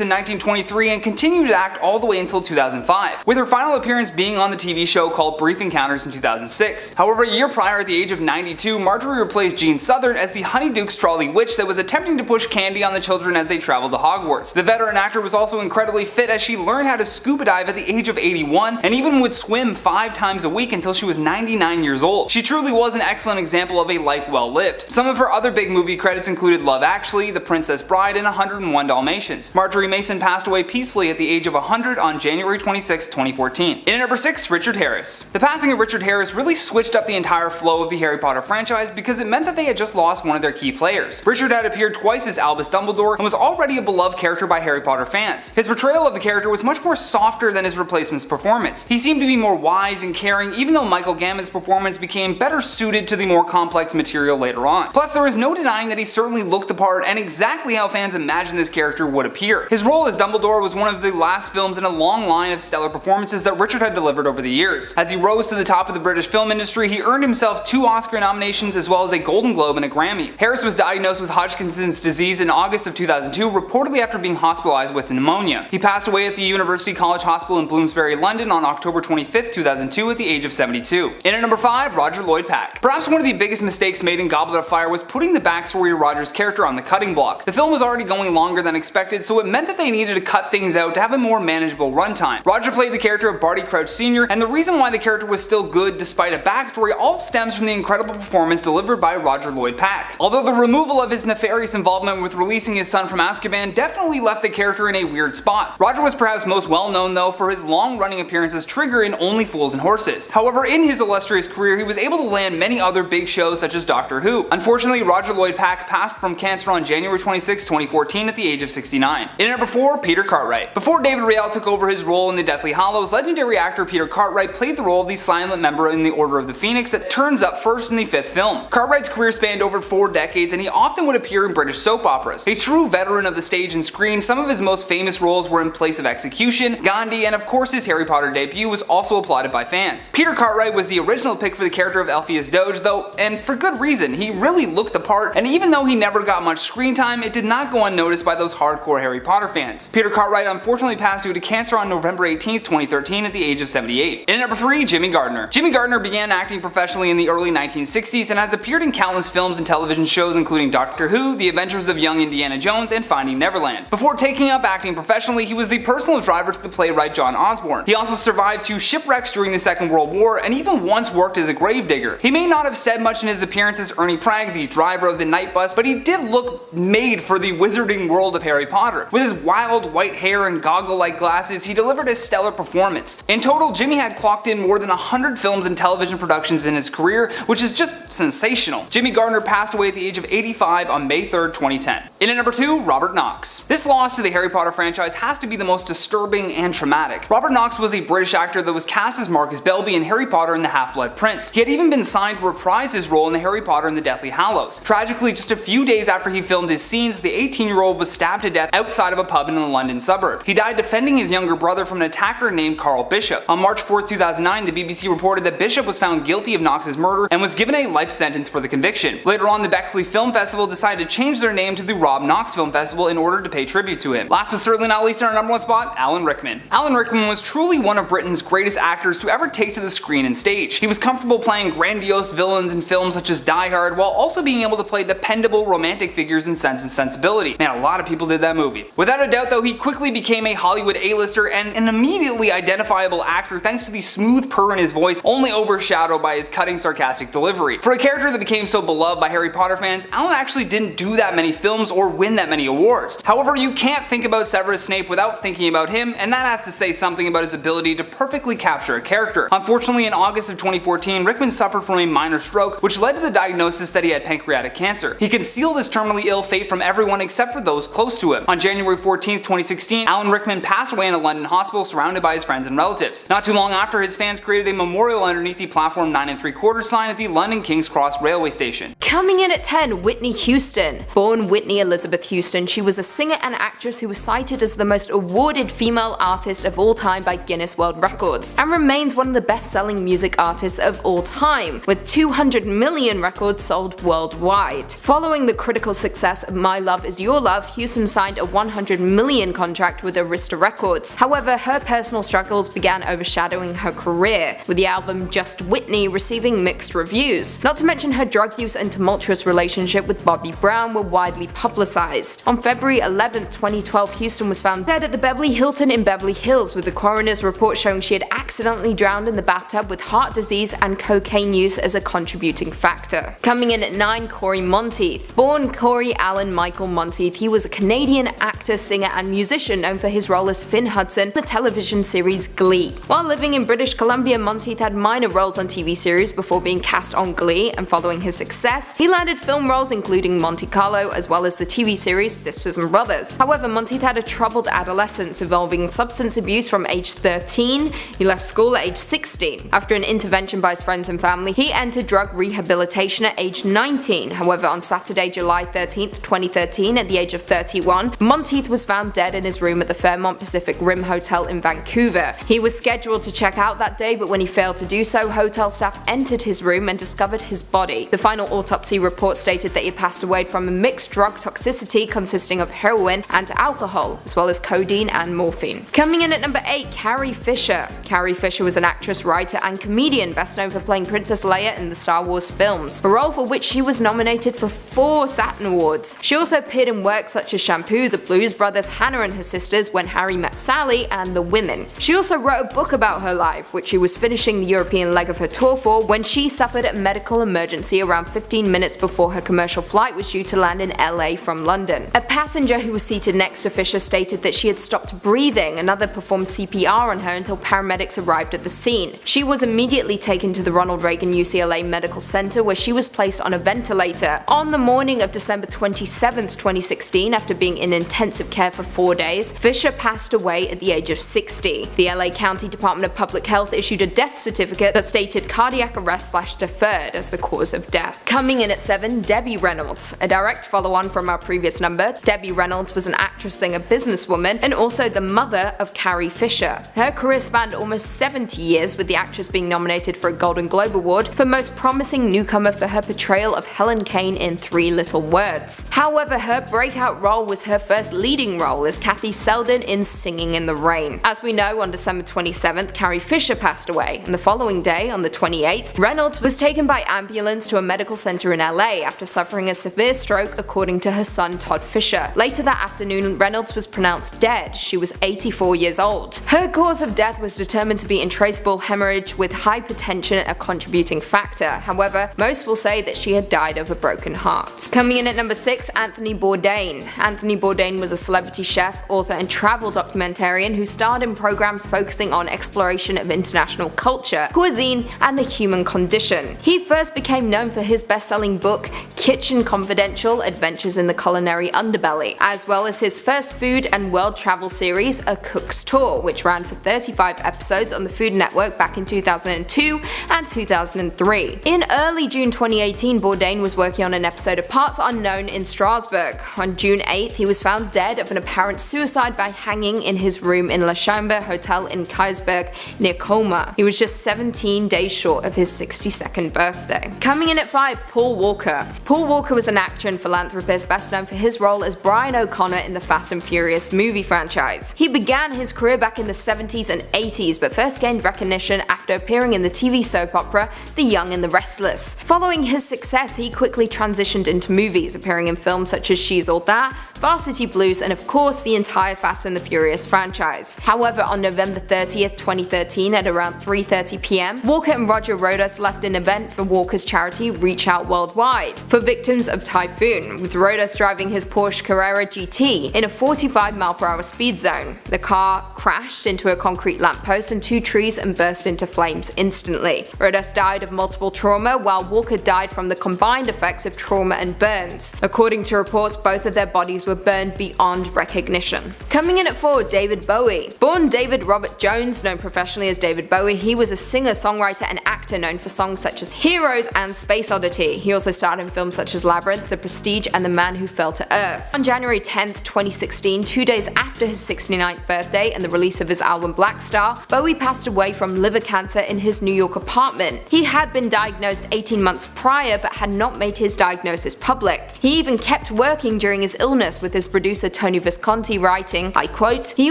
in 1923 and continued to act all the way until 2005, with her final appearance being on the TV show called Brief Encounters in 2006. However, a year prior, at the age of 92, Marjorie replaced Jean Southern as the Honeyduke's trolley witch that was attempting to push candy on the children as they traveled to Hogwarts. The veteran actor was also incredibly fit, as she learned how to scuba dive at the age of 81 and even would swim 5 times a week until she was 99 years old. She truly was an excellent example of a life well lived. Some of her other big movie credits included Love Actually, The Princess Bride, and 101 Dalmatians. Marjorie Mason passed away peacefully at the age of 100 on January 26, 2014. In at number 6, Richard Harris. The passing of Richard Harris really switched up the entire flow of the Harry Potter franchise because it meant that they had just lost one of their key players. Richard had appeared twice as Albus Dumbledore and was already a beloved character by Harry Potter fans. His portrayal of the character was much more softer than his replacement's performance. He seemed to be more wise and caring, even though Michael Gammon's performance became better suited to the more complex material later on. Plus, there is no denying that he certainly looked the part and exactly how fans imagined this character would appear. His role as Dumbledore was one of the last films in a long line of stellar performances that Richard had delivered over the years. As he rose to the top of the British film industry, he earned himself 2 Oscar nominations as well as a Golden Globe and a Grammy. Harris was diagnosed with Hodgkin's disease in August of 2002, reportedly after being hospitalized with pneumonia. He passed away at the University College Hospital in Bloomsbury, London on October 25, 2002 at the age of 72. In at number 5, Roger Lloyd-Pack. Perhaps one of the biggest mistakes made in Goblet of Fire was putting the backstory of Roger's character on the cutting block. The film was already going longer than expected, so it meant that they needed to cut things out to have a more manageable runtime. Roger played the character of Barty Crouch Sr., and the reason why the character was still good despite a backstory all stems from the incredible performance delivered by Roger Lloyd-Pack. Although the removal of his nefarious involvement with releasing his son from Azkaban definitely left the character in a weird spot. Roger was perhaps most well known though for his long-running appearance as Trigger in Only Fools and Horses. However, in his illustrious career, he was able to land many other big shows such as Doctor Who. Unfortunately, Roger Lloyd-Pack passed from cancer on January 26, 2014 at the age of 69. In at number 4, Peter Cartwright. Before David Riel took over his role in the Deathly Hallows, legendary actor Peter Cartwright played the role of the silent member in the Order of the Phoenix that turns up first in the 5th film. Cartwright's career spanned over 4 decades, and he often would appear in British soap operas. A true veteran of the stage and screen, some of his most famous roles were in Place of Execution, Gandhi, and of course his Harry Potter debut was also applauded by fans. Peter Cartwright was the original pick for the character of Elphias Doge though, and for good reason. He really looked the part, and even though he never got much screen time, it did not go unnoticed by those hardcore Harry Potter fans. Peter Cartwright unfortunately passed due to cancer on November 18, 2013 at the age of 78. In at number 3, Jimmy Gardner. Jimmy Gardner began acting professionally in the early 1960s and has appeared in countless films and television shows including Doctor Who, The Adventures of Young Indiana Jones, and Finding Neverland. Before taking up acting professionally, he was the personal driver to the playwright John Osborne. He also survived 2 shipwrecks during the Second World War and even once worked as a gravedigger. He may not have said much in his appearance as Ernie Pragg, the driver of the night bus, but he did look made for the wizarding world of Harry Potter. With his wild white hair and goggle-like glasses, he delivered a stellar performance. In total, Jimmy had clocked in more than 100 films and television productions in his career, which is just sensational. Jimmy Gardner passed away at the age of 85 on May 3, 2010. In at number 2, Robert Knox. This loss to the Harry Potter franchise has to be the most disturbing and traumatic. Robert Knox was a British actor that was cast as Marcus Belby in Harry Potter and the Half-Blood Prince. He had even been signed to reprise his role in the Harry Potter and the Deathly Hallows. Tragically, just a few days after he filmed his scenes, the 18-year-old was stabbed to death outside of a pub in a London suburb. He died defending his younger brother from an attacker named Carl Bishop. On March 4, 2009, the BBC reported that Bishop was found guilty of Knox's murder and was given a life sentence for the conviction. Later on, the Bexley Film Festival decided to change their name to the Rob Knox Film Festival in order to pay tribute to him. Last but certainly not least, in our number 1 spot, Alan Rickman. Alan Rickman was truly one of Britain's greatest actors to ever take to the screen and stage. He was comfortable playing grandiose villains in films such as Die Hard, while also being able to play dependable romantic figures in Sense and Sensibility. Man, a lot of people did that movie. Without a doubt though, he quickly became a Hollywood A-lister and an immediately identifiable actor thanks to the smooth purr in his voice, only overshadowed by his cutting sarcastic delivery. For a character that became so beloved by Harry Potter fans, Alan actually didn't do that many films or win that many awards. However, you can't think about Severus Snape without thinking about him, and that has to say something about his ability to perfectly capture a character. Unfortunately, in August of 2014, Rickman suffered from a minor stroke, which led to the diagnosis that he had had pancreatic cancer. He concealed his terminally ill fate from everyone except for those close to him. On January 14, 2016, Alan Rickman passed away in a London hospital surrounded by his friends and relatives. Not too long after, his fans created a memorial underneath the platform 9 3/4 sign at the London King's Cross railway station. Coming in at 10, Whitney Houston. Born Whitney Elizabeth Houston, she was a singer and actress who was cited as the most awarded female artist of all time by Guinness World Records, and remains one of the best-selling music artists of all time, with 200 million records sold worldwide. Following the critical success of My Love Is Your Love, Houston signed a 100 million contract with Arista Records. However, her personal struggles began overshadowing her career, with the album Just Whitney receiving mixed reviews. Not to mention her drug use and tumultuous relationship with Bobby Brown were widely publicized. On February 11, 2012, Houston was found dead at the Beverly Hilton in Beverly Hills, with the coroner's report showing she had accidentally drowned in the bathtub with heart disease and cocaine use as a contributing factor. Coming in at 9, Corey Monteith. Born Corey Allen Michael Monteith, he was a Canadian actor, singer and musician known for his role as Finn Hudson in the television series Glee. While living in British Columbia, Monteith had minor roles on TV series before being cast on Glee, and following his success, he landed film roles including Monte Carlo as well as the TV series Sisters and Brothers. However, Monteith had a troubled adolescence involving substance abuse from age 13. He left school at age 16. After an intervention by his friends and family, he entered drug rehabilitation at age 19. However, on Saturday, July 13, 2013, at the age of 31, Monteith was found dead in his room at the Fairmont Pacific Rim Hotel in Vancouver. He was scheduled to check out that day, but when he failed to do so, hotel staff entered his room and discovered his body. The final autopsy report stated that he passed away from a mixed drug toxicity consisting of heroin and alcohol, as well as codeine and morphine. Coming in at number 8, Carrie Fisher. Carrie Fisher was an actress, writer, and comedian best known for playing Princess Leia in the Star Wars films, a role for which she was nominated for 4 Saturn Awards. She also appeared in works such as Shampoo, The Blues Brothers, Hannah and Her Sisters, When Harry Met Sally, and The Women. She also wrote a book about her life, which she was finishing the European leg of her tour for when she suffered a medical emergency around 15 minutes before her commercial flight was due to land in LA from London. A passenger who was seated next to Fisher stated that she had stopped breathing. Another performed CPR on her until paramedics arrived at the scene. She was immediately taken to the Ronald Reagan UCLA Medical Center, where she was placed on a ventilator. On the morning of December 27, 2016, after being in intensive care for 4 days, Fisher passed away at the age of 60. The LA County Department of Public Health issued a death certificate that stated cardiac arrest/deferred as the cause of death. Coming in at 7, Debbie Reynolds. A direct follow-on from our previous number, Debbie Reynolds was an actress, singer, businesswoman, and also the mother of Carrie Fisher. Her career spanned almost 70 years, with the actress being nominated for a Golden Globe Award for Most Promising Newcomer for her portrayal of Helen Kane in 3 Little Words. However, her breakout role was her first leading role as Kathy Selden in Singing in the Rain. As we know, on December 27th, Carrie Fisher passed away, and the following day, on the 28th, Reynolds was taken by ambulance to a medical center in LA after suffering a severe stroke, according to her son Todd Fisher. Later that afternoon, Reynolds was pronounced dead. She was 84 years old. Her cause of death was determined to be intraceable hemorrhage with hypertension a contributing factor. However, most will say that she had died of a broken heart. Coming in at number 6, Anthony Bourdain. Anthony Bourdain was a celebrity chef, author, and travel documentarian who starred in programs focusing on exploration of international culture, cuisine, and the human condition. He first became known for his best-selling book, Kitchen Confidential: Adventures in the Culinary Underbelly, as well as his first food and world travel series, A Cook's Tour, which ran for 35 episodes on the Food Network back in 2002 and 2003. In early June 2018, Bourdain was working on an episode of Parts Unknown in Strasbourg. On June 8th, he was found dead of an apparent suicide by hanging in his room in La Chambre Hotel in Kaisberg near Colmar. He was just 17 days short of his 62nd birthday. Coming in at 5, Paul Walker. Paul Walker was an actor and philanthropist best known for his role as Bryant O'Connor in the Fast and Furious movie franchise. He began his career back in the 70s and 80s, but first gained recognition after appearing in the TV soap opera The Young and the Restless. Following his success, he quickly transitioned into movies, appearing in films such as She's All That, Varsity Blues, and of course the entire Fast and the Furious franchise. However, on November 30th, 2013 at around 3:30 p.m, Walker and Roger Rodas left an event for Walker's charity Reach Out Worldwide for victims of typhoon, with Rodas driving his Porsche Carrera GT in a 45-mile-per-hour speed zone. The car crashed into a concrete lamppost and 2 trees and burst into flames instantly. Rodas died of multiple trauma, while Walker died from the combined effects of trauma and burns. According to reports, both of their bodies were burned beyond recognition. Coming in at 4, David Bowie. Born David Robert Jones, known professionally as David Bowie, he was a singer, songwriter, and actor known for songs such as Heroes and Space Oddity. He also starred in films such as Labyrinth, The Prestige, and The Man Who Fell to Earth. On January 10th, 2016, 2 days after his 69th birthday and the release of his album Black Star, Bowie passed away from liver cancer in his New York apartment. He had been diagnosed 18 months prior but had not made his diagnosis public. He even kept working during his illness, with his producer Tony Visconti writing, I quote, "He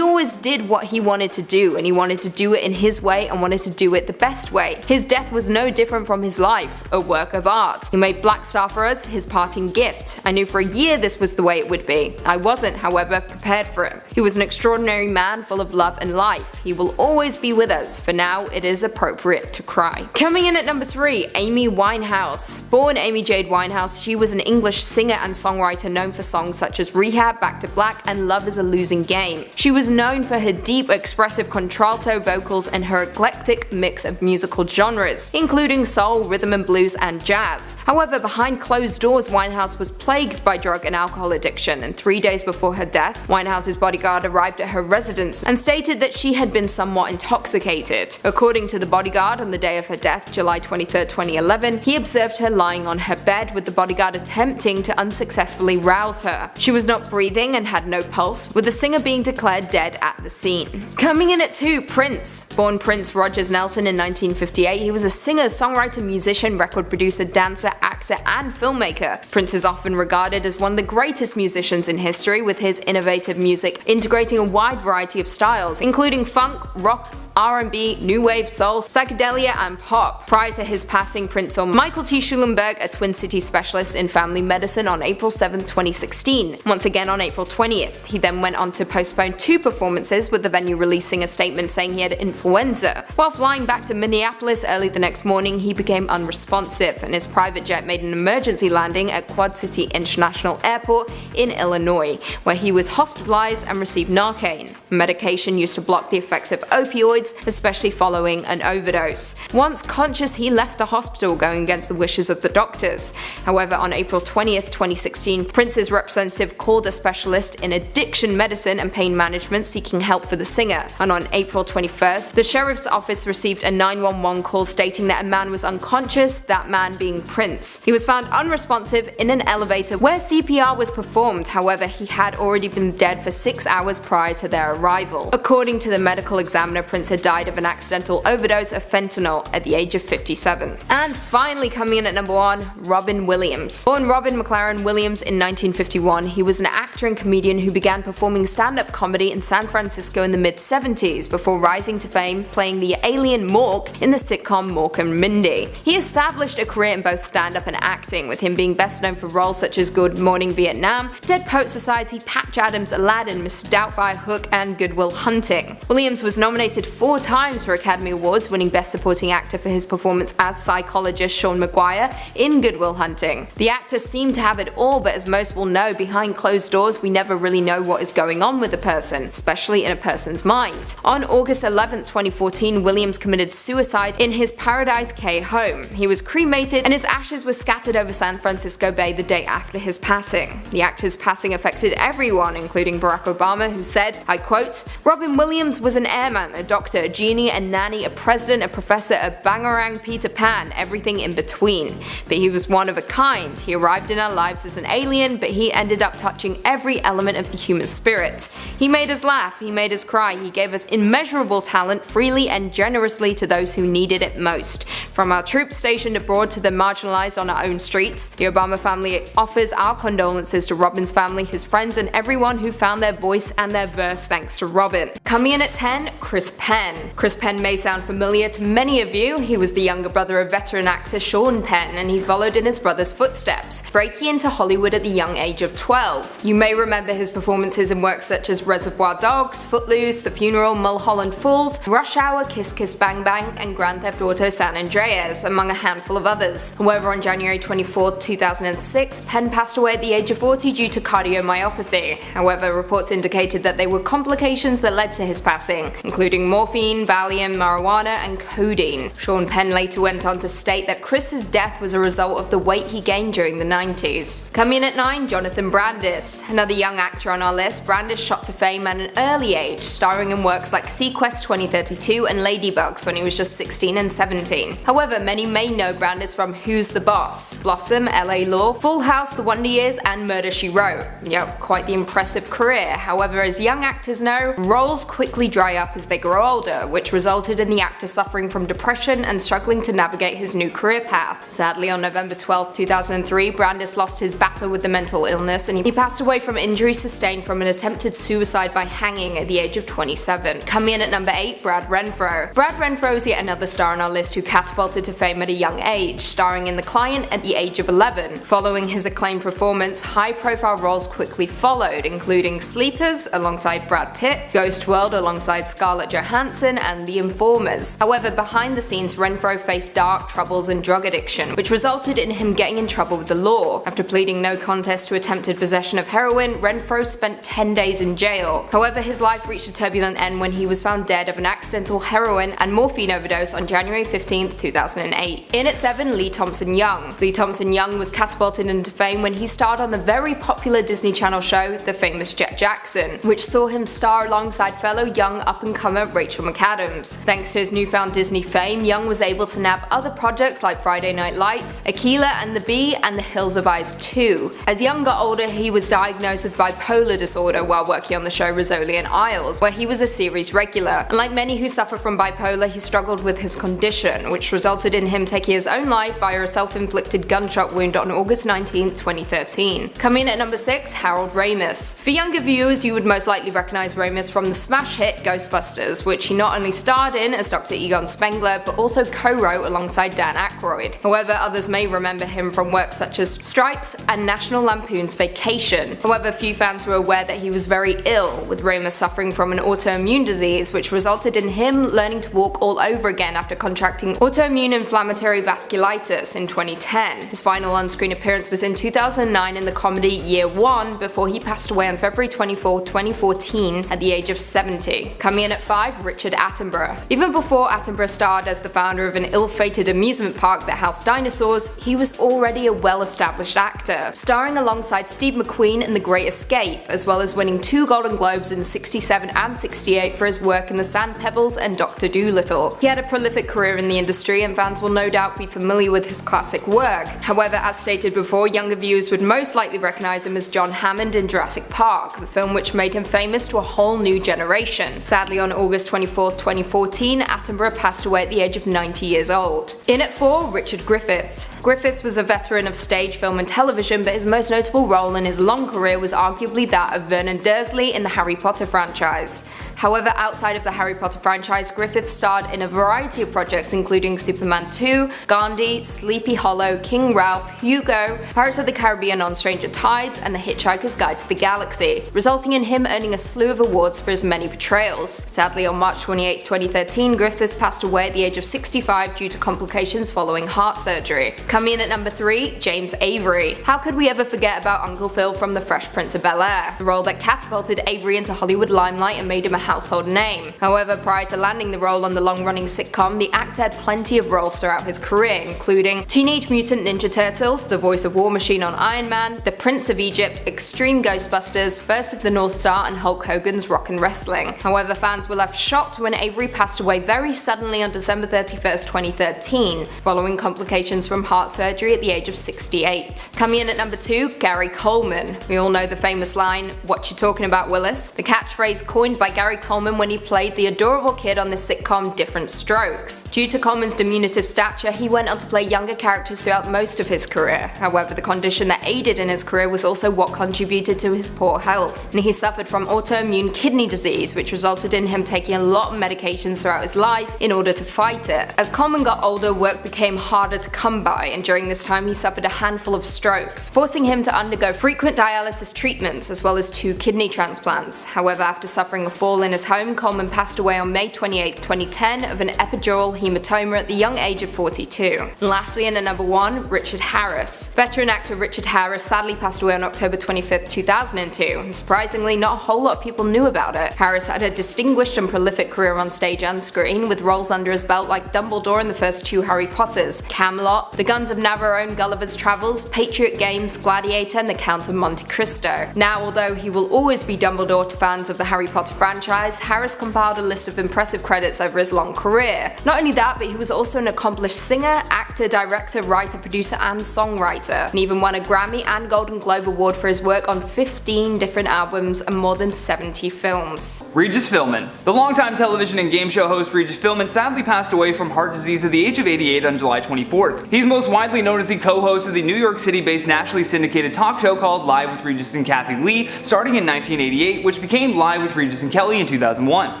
always did what he wanted to do, and he wanted to do it in his way and wanted to do it the best way. His death was no different from his life, a work of art. He made Black Star for us, his parting gift. I knew for a year this was the way it would be. I wasn't, however, prepared for it. He was an extraordinary man full of love and life. He will always be with us. For now, it is appropriate to cry." Coming in at number 3, Amy Winehouse. Born Amy Jade Winehouse, she was an English singer and songwriter known for songs such as Rehab, Back to Black, and Love is a Losing Game. She was known for her deep, expressive contralto vocals and her eclectic mix of musical genres, including soul, rhythm and blues, and jazz. However, behind closed doors, Winehouse was plagued by drug and alcohol addiction, and 3 days before her death, Winehouse's bodyguard arrived at her residence and stated that she had been somewhat intoxicated. According to the bodyguard, on the day of her death, July 23, 2011, he observed her lying on her bed, with the bodyguard attempting to unsuccessfully rouse her. She was not breathing and had no pulse, with the singer being declared dead at the scene. Coming in at 2, Prince. Born Prince Rogers Nelson in 1958, he was a singer, songwriter, musician, record producer, dancer, actor, and filmmaker. Prince is often regarded as one of the greatest musicians in history, with his innovative music integrating a wide variety of styles, including funk, rock, R&B, new wave, soul, psychedelia, and pop. Prior to his passing, Prince saw Michael T. Schulenberg, a Twin Cities specialist in family medicine, on April 7, 2016. Once again on April 20th. He then went on to postpone 2 performances, with the venue releasing a statement saying he had influenza. While flying back to Minneapolis early the next morning, he became unresponsive, and his private jet made an emergency landing at Quad City International Airport in Illinois, where he was hospitalized and received Narcan, medication used to block the effects of opioids, especially following an overdose. Once conscious, he left the hospital, going against the wishes of the doctors. However, on April 20th, 2016, Prince's representative called a specialist in addiction medicine and pain management seeking help for the singer, and on April 21st, the sheriff's office received a 911 call stating that a man was unconscious, that man being Prince. He was found unresponsive in an elevator where CPR was performed. However, he had already been dead for 6 hours prior to their arrival. According to the medical examiner, Prince had died of an accidental overdose of fentanyl at the age of 57. And finally, coming in at number 1, Robin Williams. Born Robin McLaren Williams in 1951, he was an actor and comedian who began performing stand-up comedy in San Francisco in the mid-70s before rising to fame playing the alien Mork in the sitcom Mork and Mindy. He established a career in both stand-up and acting, with him being best known for roles such as Good Morning Vietnam, Dead Poet Society, Patch Adams, Aladdin, Miss Doubtfire, Hook, and Good Will Hunting. Williams was nominated 4 times for Academy Awards, winning Best Supporting Actor for his performance as psychologist Sean Maguire in Good Will Hunting. The actor seemed to have it all, but as most will know, behind closed doors we never really know what is going on with a person, especially in a person's mind. On August 11, 2014, Williams committed suicide in his Paradise Cay home. He was cremated and his ashes were scattered over San Francisco Bay the day after his passing. The actor's passing affected everyone, including Barack Obama, who said, I quote, "Robin Williams was an airman, a doctor, a genie, a nanny, a president, a professor, a bangarang Peter Pan, everything in between. But he was one of a kind. He arrived in our lives as an alien, but he ended up touching every element of the human spirit. He made us laugh, he made us cry, he gave us immeasurable talent freely and generously to those who needed it most. From our troops stationed abroad to the marginalized on our own streets, the Obama family offers our condolences to Robin's family, his friends, and everyone who found their voice and their verse thanks to Robin." Coming in at 10, Chris Penn. Penn. Chris Penn may sound familiar to many of you. He was the younger brother of veteran actor Sean Penn, and he followed in his brother's footsteps, breaking into Hollywood at the young age of 12. You may remember his performances in works such as Reservoir Dogs, Footloose, The Funeral, Mulholland Falls, Rush Hour, Kiss Kiss Bang Bang, and Grand Theft Auto San Andreas, among a handful of others. However, on January 24, 2006, Penn passed away at the age of 40 due to cardiomyopathy. However, reports indicated that they were complications that led to his passing, including morphine, Valium, marijuana, and codeine. Sean Penn later went on to state that Chris's death was a result of the weight he gained during the 90s. Coming in at 9, Jonathan Brandis. Another young actor on our list, Brandis shot to fame at an early age, starring in works like Sequest 2032 and Ladybugs when he was just 16 and 17. However, many may know Brandis from Who's the Boss, Blossom, LA Law, Full House, The Wonder Years, and Murder, She Wrote. Yep, quite the impressive career. However, as young actors know, roles quickly dry up as they grow older, which resulted in the actor suffering from depression and struggling to navigate his new career path. Sadly, on November 12, 2003, Brandis lost his battle with the mental illness, and he passed away from injuries sustained from an attempted suicide by hanging at the age of 27. Coming in at number 8, Brad Renfro. Brad Renfro is yet another star on our list who catapulted to fame at a young age, starring in The Client at the age of 11. Following his acclaimed performance, high-profile roles quickly followed, including Sleepers alongside Brad Pitt, Ghost World alongside Scarlett Johansson, and The Informers. However, behind the scenes, Renfro faced dark troubles and drug addiction, which resulted in him getting in trouble with the law. After pleading no contest to attempted possession of heroin, Renfro spent 10 days in jail. However, his life reached a turbulent end when he was found dead of an accidental heroin and morphine overdose on January 15, 2008. In at 7, Lee Thompson Young. Lee Thompson Young was catapulted into fame when he starred on the very popular Disney Channel show The Famous Jet Jackson, which saw him star alongside fellow young up-and-comer Rachel McAdams. Thanks to his newfound Disney fame, Young was able to nab other projects like Friday Night Lights, Aquila and the Bee, and The Hills of Eyes 2. As Young got older, he was diagnosed with bipolar disorder while working on the show Rizzoli and Isles, where he was a series regular. And like many who suffer from bipolar, he struggled with his condition, which resulted in him taking his own life via a self-inflicted gunshot wound on August 19, 2013. Coming in at number 6, Harold Ramis. For younger viewers, you would most likely recognize Ramis from the smash hit Ghostbusters, which he not only starred in as Dr. Egon Spengler, but also co-wrote alongside Dan Aykroyd. However, others may remember him from works such as Stripes and National Lampoon's Vacation. However, few fans were aware that he was very ill, with Ramis suffering from an autoimmune disease, which resulted in him learning to walk all over again after contracting autoimmune inflammatory vasculitis in 2010. His final on-screen appearance was in 2009 in the comedy Year One, before he passed away on February 24, 2014 at the age of 70. Coming in at 5, Richard Attenborough. Even before Attenborough starred as the founder of an ill-fated amusement park that housed dinosaurs, he was already a well-established actor, starring alongside Steve McQueen in The Great Escape, as well as winning 2 Golden Globes in 67 and 68 for his work in The Sand Pebbles and Dr. Dolittle. He had a prolific career in the industry, and fans will no doubt be familiar with his classic work. However, as stated before, younger viewers would most likely recognize him as John Hammond in Jurassic Park, the film which made him famous to a whole new generation. Sadly, on August 24, 2014, Attenborough passed away at the age of 90 years old. In at 4, Richard Griffiths. Griffiths was a veteran of stage, film, and television, but his most notable role in his long career was arguably that of Vernon Dursley in the Harry Potter franchise. However, outside of the Harry Potter franchise, Griffiths starred in a variety of projects including Superman 2, Gandhi, Sleepy Hollow, King Ralph, Hugo, Pirates of the Caribbean on Stranger Tides, and The Hitchhiker's Guide to the Galaxy, resulting in him earning a slew of awards for his many portrayals. Sadly, on March 28, 2013, Griffiths passed away at the age of 65 due to complications following heart surgery. Coming in at number 3, James Avery. How could we ever forget about Uncle Phil from The Fresh Prince of Bel-Air, the role that catapulted Avery into Hollywood limelight and made him a household name. However, prior to landing the role on the long-running sitcom, the actor had plenty of roles throughout his career, including Teenage Mutant Ninja Turtles, the voice of War Machine on Iron Man, The Prince of Egypt, Extreme Ghostbusters, First of the North Star, and Hulk Hogan's Rockin' Wrestling. However, fans were left shocked when Avery passed away very suddenly on December 31st, 2013, following complications from heart surgery at the age of 68. Coming in at number 2, Gary Coleman. We all know the famous line, "What you talking about, Willis?" The catchphrase coined by Gary Coleman when he played the adorable kid on the sitcom Different Strokes. Due to Coleman's diminutive stature, he went on to play younger characters throughout most of his career. However, the condition that aided in his career was also what contributed to his poor health. And he suffered from autoimmune kidney disease, which resulted in him taking a lot of medications throughout his life in order to fight it. As Coleman got older, work became harder to come by, and during this time he suffered a handful of strokes, forcing him to undergo frequent dialysis treatments as well as 2 kidney transplants. However, after suffering a fall in his home, Coleman passed away on May 28, 2010 of an epidural hematoma at the young age of 42. And lastly, in at number 1, Richard Harris. Veteran actor Richard Harris sadly passed away on October 25, 2002, and surprisingly not a whole lot of people knew about it. Harris had a distinguished and prolific career on stage and screen, with roles under his belt like Dumbledore in the first 2 Harry Potters, Camelot, The Guns of Navarone, Gulliver's Travels, Patriot Games, Gladiator, and The Count of Monte Cristo. Now, although he will always be Dumbledore to fans of the Harry Potter franchise, Harris compiled a list of impressive credits over his long career. Not only that, but he was also an accomplished singer, actor, director, writer, producer, and songwriter, and even won a Grammy and Golden Globe Award for his work on 15 different albums and more than 70 films. Regis Philbin. The longtime television and game show host Regis Philbin sadly passed away from heart disease at the age of 88 on July 24th. He's most widely known as the co-host of the New York City-based nationally syndicated talk show called Live with Regis and Kathy Lee, starting in 1988, which became Live with Regis and Kelly in 2001.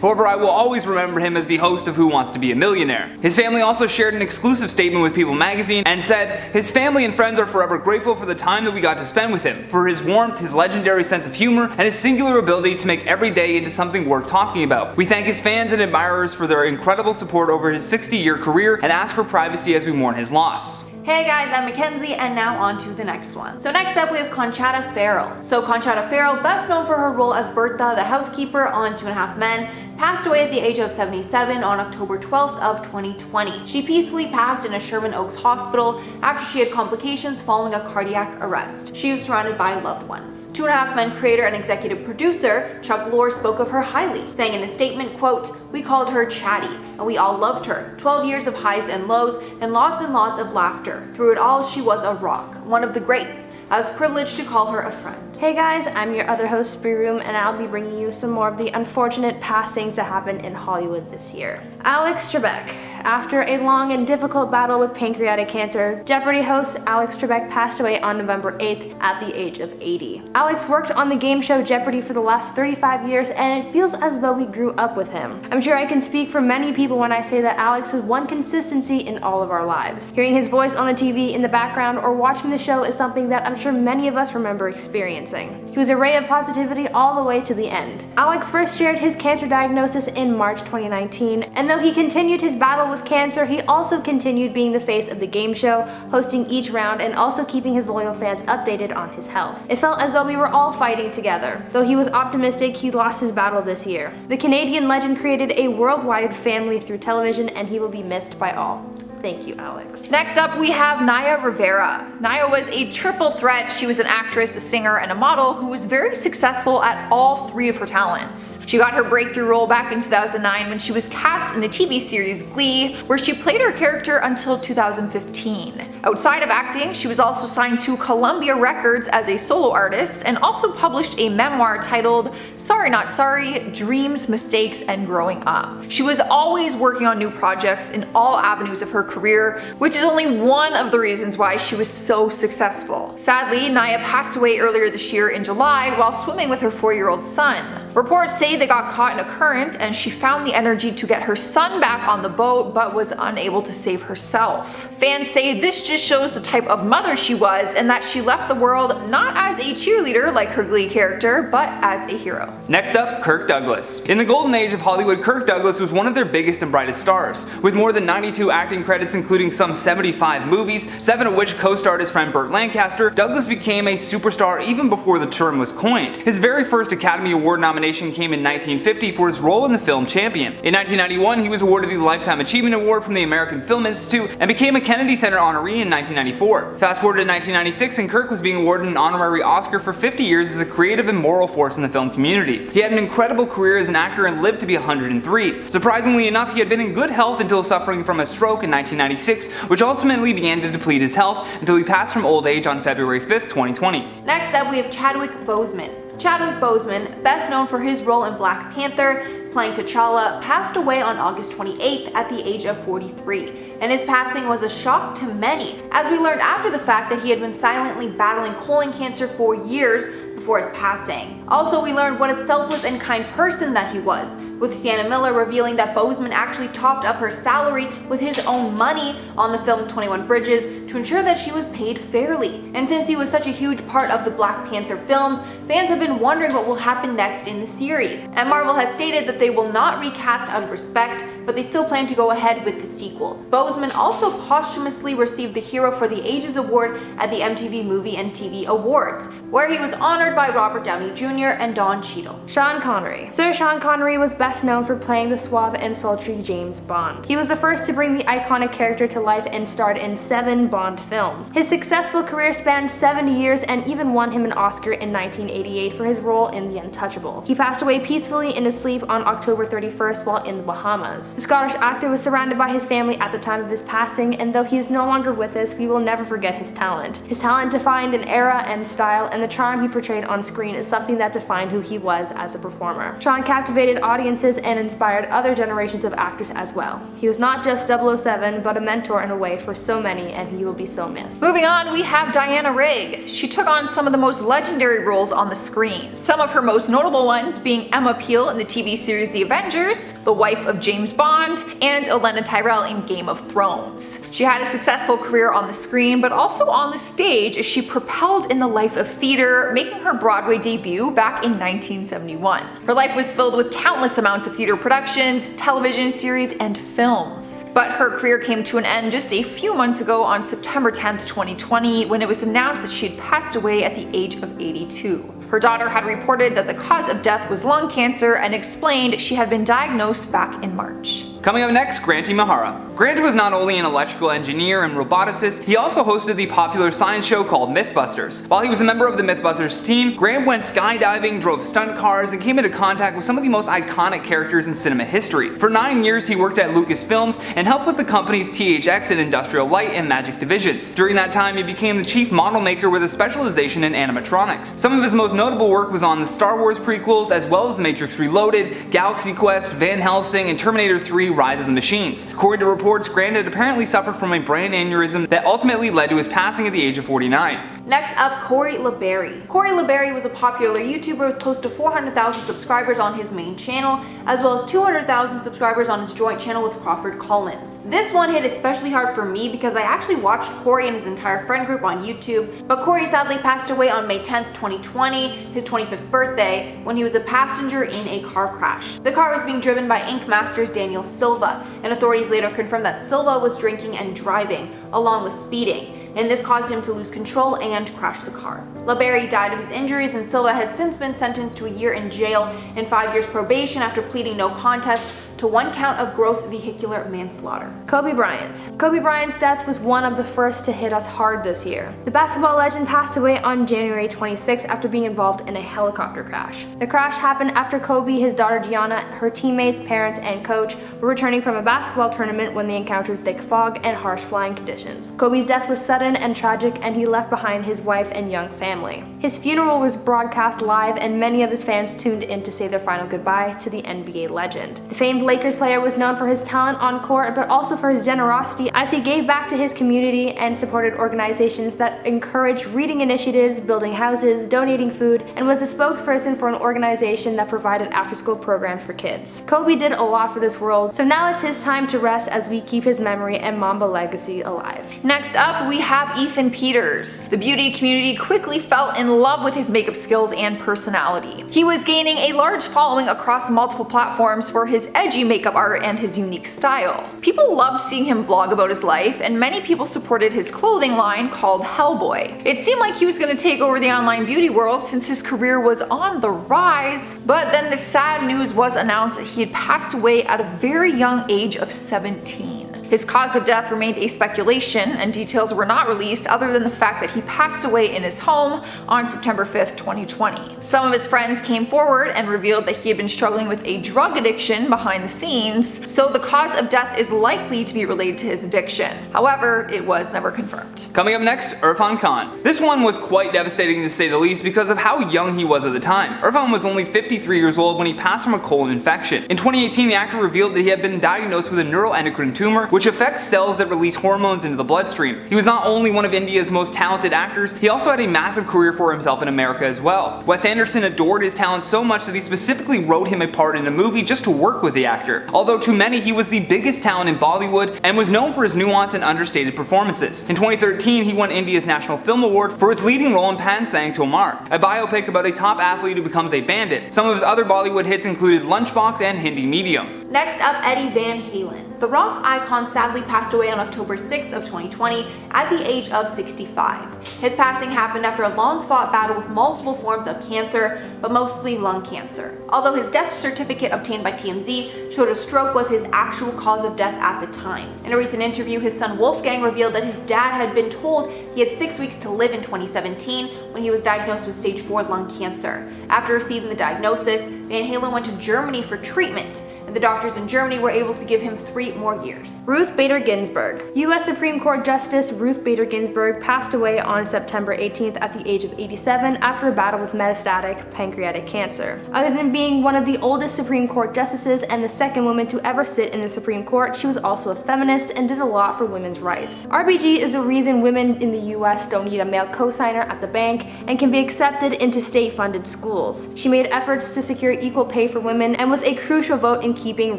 However, I will always remember him as the host of Who Wants to Be a Millionaire. His family also shared an exclusive statement with People magazine and said, "His family and friends are forever grateful for the time that we got to spend with him, for his warmth, his legendary sense of humor, and his singular ability to make every day into something worth talking about. We thank his fans and admirers for their incredible support over his 60-year career and ask for privacy as we mourn his loss." Hey guys, I'm Mackenzie, and now on to the next one. So next up we have Conchata Ferrell. So Conchata Ferrell, best known for her role as Bertha the housekeeper on 2.5 Men, passed away at the age of 77 on October 12th of 2020. She peacefully passed in a Sherman Oaks hospital after she had complications following a cardiac arrest. She was surrounded by loved ones. 2.5 Men creator and executive producer Chuck Lorre spoke of her highly, saying in a statement, quote, "We called her Chatty, and we all loved her. 12 years of highs and lows, and lots of laughter. Through it all, she was a rock, one of the greats. I was privileged to call her a friend." Hey guys, I'm your other host, Spree Room, and I'll be bringing you some more of the unfortunate passings that happened in Hollywood this year. Alex Trebek. After a long and difficult battle with pancreatic cancer, Jeopardy host Alex Trebek passed away on November 8th at the age of 80. Alex worked on the game show Jeopardy for the last 35 years, and it feels as though we grew up with him. I'm sure I can speak for many people when I say that Alex was one consistency in all of our lives. Hearing his voice on the TV in the background or watching the show is something that I'm sure many of us remember experiencing. He was a ray of positivity all the way to the end. Alex first shared his cancer diagnosis in March 2019, and though he continued his battle with cancer, he also continued being the face of the game show, hosting each round and also keeping his loyal fans updated on his health. It felt as though we were all fighting together. Though he was optimistic, he lost his battle this year. The Canadian legend created a worldwide family through television, and he will be missed by all. Thank you, Alex. Next up, we have Naya Rivera. Naya was a triple threat. She was an actress, a singer, and a model who was very successful at all 3 of her talents. She got her breakthrough role back in 2009 when she was cast in the TV series Glee, where she played her character until 2015. Outside of acting, she was also signed to Columbia Records as a solo artist and also published a memoir titled Sorry Not Sorry: Dreams, Mistakes, and Growing Up. She was always working on new projects in all avenues of her career, which is only one of the reasons why she was so successful. Sadly, Naya passed away earlier this year in July while swimming with her 4-year-old son. Reports say they got caught in a current and she found the energy to get her son back on the boat but was unable to save herself. Fans say this just shows the type of mother she was and that she left the world not as a cheerleader like her Glee character, but as a hero. Next up, Kirk Douglas. In the golden age of Hollywood, Kirk Douglas was one of their biggest and brightest stars, with more than 92 acting credits including some 75 movies, 7 of which co-starred his friend Burt Lancaster. Douglas became a superstar even before the term was coined. His very first Academy Award nomination came in 1950 for his role in the film Champion. In 1991, he was awarded the Lifetime Achievement Award from the American Film Institute and became a Kennedy Center honoree in 1994. Fast forward to 1996 and Kirk was being awarded an honorary Oscar for 50 years as a creative and moral force in the film community. He had an incredible career as an actor and lived to be 103. Surprisingly enough, he had been in good health until suffering from a stroke in 1996, which ultimately began to deplete his health until he passed from old age on February 5th, 2020. Next up, we have Chadwick Boseman. Chadwick Boseman, best known for his role in Black Panther, playing T'Challa, passed away on August 28th at the age of 43, and his passing was a shock to many, as we learned after the fact that he had been silently battling colon cancer for years before his passing. Also, we learned what a selfless and kind person that he was, with Sienna Miller revealing that Boseman actually topped up her salary with his own money on the film 21 Bridges to ensure that she was paid fairly. And since he was such a huge part of the Black Panther films, fans have been wondering what will happen next in the series. And Marvel has stated that they will not recast out of respect, but they still plan to go ahead with the sequel. Boseman also posthumously received the Hero for the Ages Award at the MTV Movie and TV Awards, where he was honored by Robert Downey Jr. and Don Cheadle. Sean Connery. Sir Sean Connery was best known for playing the suave and sultry James Bond. He was the first to bring the iconic character to life and starred in 7 Bond films. His successful career spanned 70 years and even won him an Oscar in 1988 for his role in The Untouchables. He passed away peacefully in his sleep on October 31st while in the Bahamas. The Scottish actor was surrounded by his family at the time of his passing, and though he is no longer with us, we will never forget his talent. His talent defined an era and style, and the charm he portrayed on screen is something that defined who he was as a performer. Sean captivated audiences and inspired other generations of actors as well. He was not just 007, but a mentor in a way for so many, and he will be so missed. Moving on, we have Diana Rigg. She took on some of the most legendary roles on the screen. Some of her most notable ones being Emma Peel in the TV series The Avengers, the wife of James Bond, and Olenna Tyrell in Game of Thrones. She had a successful career on the screen, but also on the stage as she propelled in the life of theater, making her Broadway debut back in 1971. Her life was filled with countless amounts of theater productions, television series, and films. But her career came to an end just a few months ago on September 10th, 2020, when it was announced that she had passed away at the age of 82. Her daughter had reported that the cause of death was lung cancer and explained she had been diagnosed back in March. Coming up next, Grant Imahara. Grant was not only an electrical engineer and roboticist, he also hosted the popular science show called Mythbusters. While he was a member of the Mythbusters team, Grant went skydiving, drove stunt cars, and came into contact with some of the most iconic characters in cinema history. For 9 years, he worked at Lucasfilms and helped with the company's THX and Industrial Light and Magic divisions. During that time, he became the chief model maker with a specialization in animatronics. Some of his most notable work was on the Star Wars prequels, as well as The Matrix Reloaded, Galaxy Quest, Van Helsing, and Terminator 3 Rise of the Machines. According to reports, Grant had apparently suffered from a brain aneurysm that ultimately led to his passing at the age of 49. Next up, Corey LeBerry. Corey LeBerry was a popular YouTuber with close to 400,000 subscribers on his main channel, as well as 200,000 subscribers on his joint channel with Crawford Collins. This one hit especially hard for me because I actually watched Corey and his entire friend group on YouTube, but Corey sadly passed away on May 10th, 2020, his 25th birthday, when he was a passenger in a car crash. The car was being driven by Ink Masters Daniel Silva, and authorities later confirmed that Silva was drinking and driving, along with speeding, and this caused him to lose control and crash the car. LeBerry died of his injuries, and Silva has since been sentenced to a year in jail and 5 years probation after pleading no contest to 1 count of gross vehicular manslaughter. Kobe Bryant. Kobe Bryant's death was one of the first to hit us hard this year. The basketball legend passed away on January 26 after being involved in a helicopter crash. The crash happened after Kobe, his daughter Gianna, her teammates, parents, and coach were returning from a basketball tournament when they encountered thick fog and harsh flying conditions. Kobe's death was sudden and tragic, and he left behind his wife and young family. His funeral was broadcast live, and many of his fans tuned in to say their final goodbye to the NBA legend. The famed Lakers player was known for his talent on court, but also for his generosity as he gave back to his community and supported organizations that encouraged reading initiatives, building houses, donating food, and was a spokesperson for an organization that provided after-school programs for kids. Kobe did a lot for this world, so now it's his time to rest as we keep his memory and Mamba legacy alive. Next up, we have Ethan Peters. The beauty community quickly fell in love with his makeup skills and personality. He was gaining a large following across multiple platforms for his edgy makeup art and his unique style. People loved seeing him vlog about his life, and many people supported his clothing line called Hellboy. It seemed like he was going to take over the online beauty world since his career was on the rise, but then the sad news was announced that he had passed away at a very young age of 17. His cause of death remained a speculation, and details were not released other than the fact that he passed away in his home on September 5th, 2020. Some of his friends came forward and revealed that he had been struggling with a drug addiction behind the scenes, so the cause of death is likely to be related to his addiction. However, it was never confirmed. Coming up next, Irfan Khan. This one was quite devastating to say the least because of how young he was at the time. Irfan was only 53 years old when he passed from a colon infection. In 2018, the actor revealed that he had been diagnosed with a neuroendocrine tumor, which affects cells that release hormones into the bloodstream. He was not only one of India's most talented actors, he also had a massive career for himself in America as well. Wes Anderson adored his talent so much that he specifically wrote him a part in a movie just to work with the actor. Although to many he was the biggest talent in Bollywood and was known for his nuanced and understated performances. In 2013, he won India's National Film Award for his leading role in Pansang Tomar, a biopic about a top athlete who becomes a bandit. Some of his other Bollywood hits included Lunchbox and Hindi Medium. Next up, Eddie Van Halen. The rock icon sadly passed away on October 6th of 2020 at the age of 65. His passing happened after a long-fought battle with multiple forms of cancer, but mostly lung cancer. Although his death certificate obtained by TMZ showed a stroke was his actual cause of death at the time. In a recent interview, his son Wolfgang revealed that his dad had been told he had 6 weeks to live in 2017 when he was diagnosed with stage 4 lung cancer. After receiving the diagnosis, Van Halen went to Germany for treatment, and the doctors in Germany were able to give him 3 more years. Ruth Bader Ginsburg. U.S. Supreme Court Justice Ruth Bader Ginsburg passed away on September 18th at the age of 87 after a battle with metastatic pancreatic cancer. Other than being one of the oldest Supreme Court justices and the second woman to ever sit in the Supreme Court, she was also a feminist and did a lot for women's rights. RBG is the reason women in the U.S. don't need a male cosigner at the bank and can be accepted into state-funded schools. She made efforts to secure equal pay for women and was a crucial vote in keeping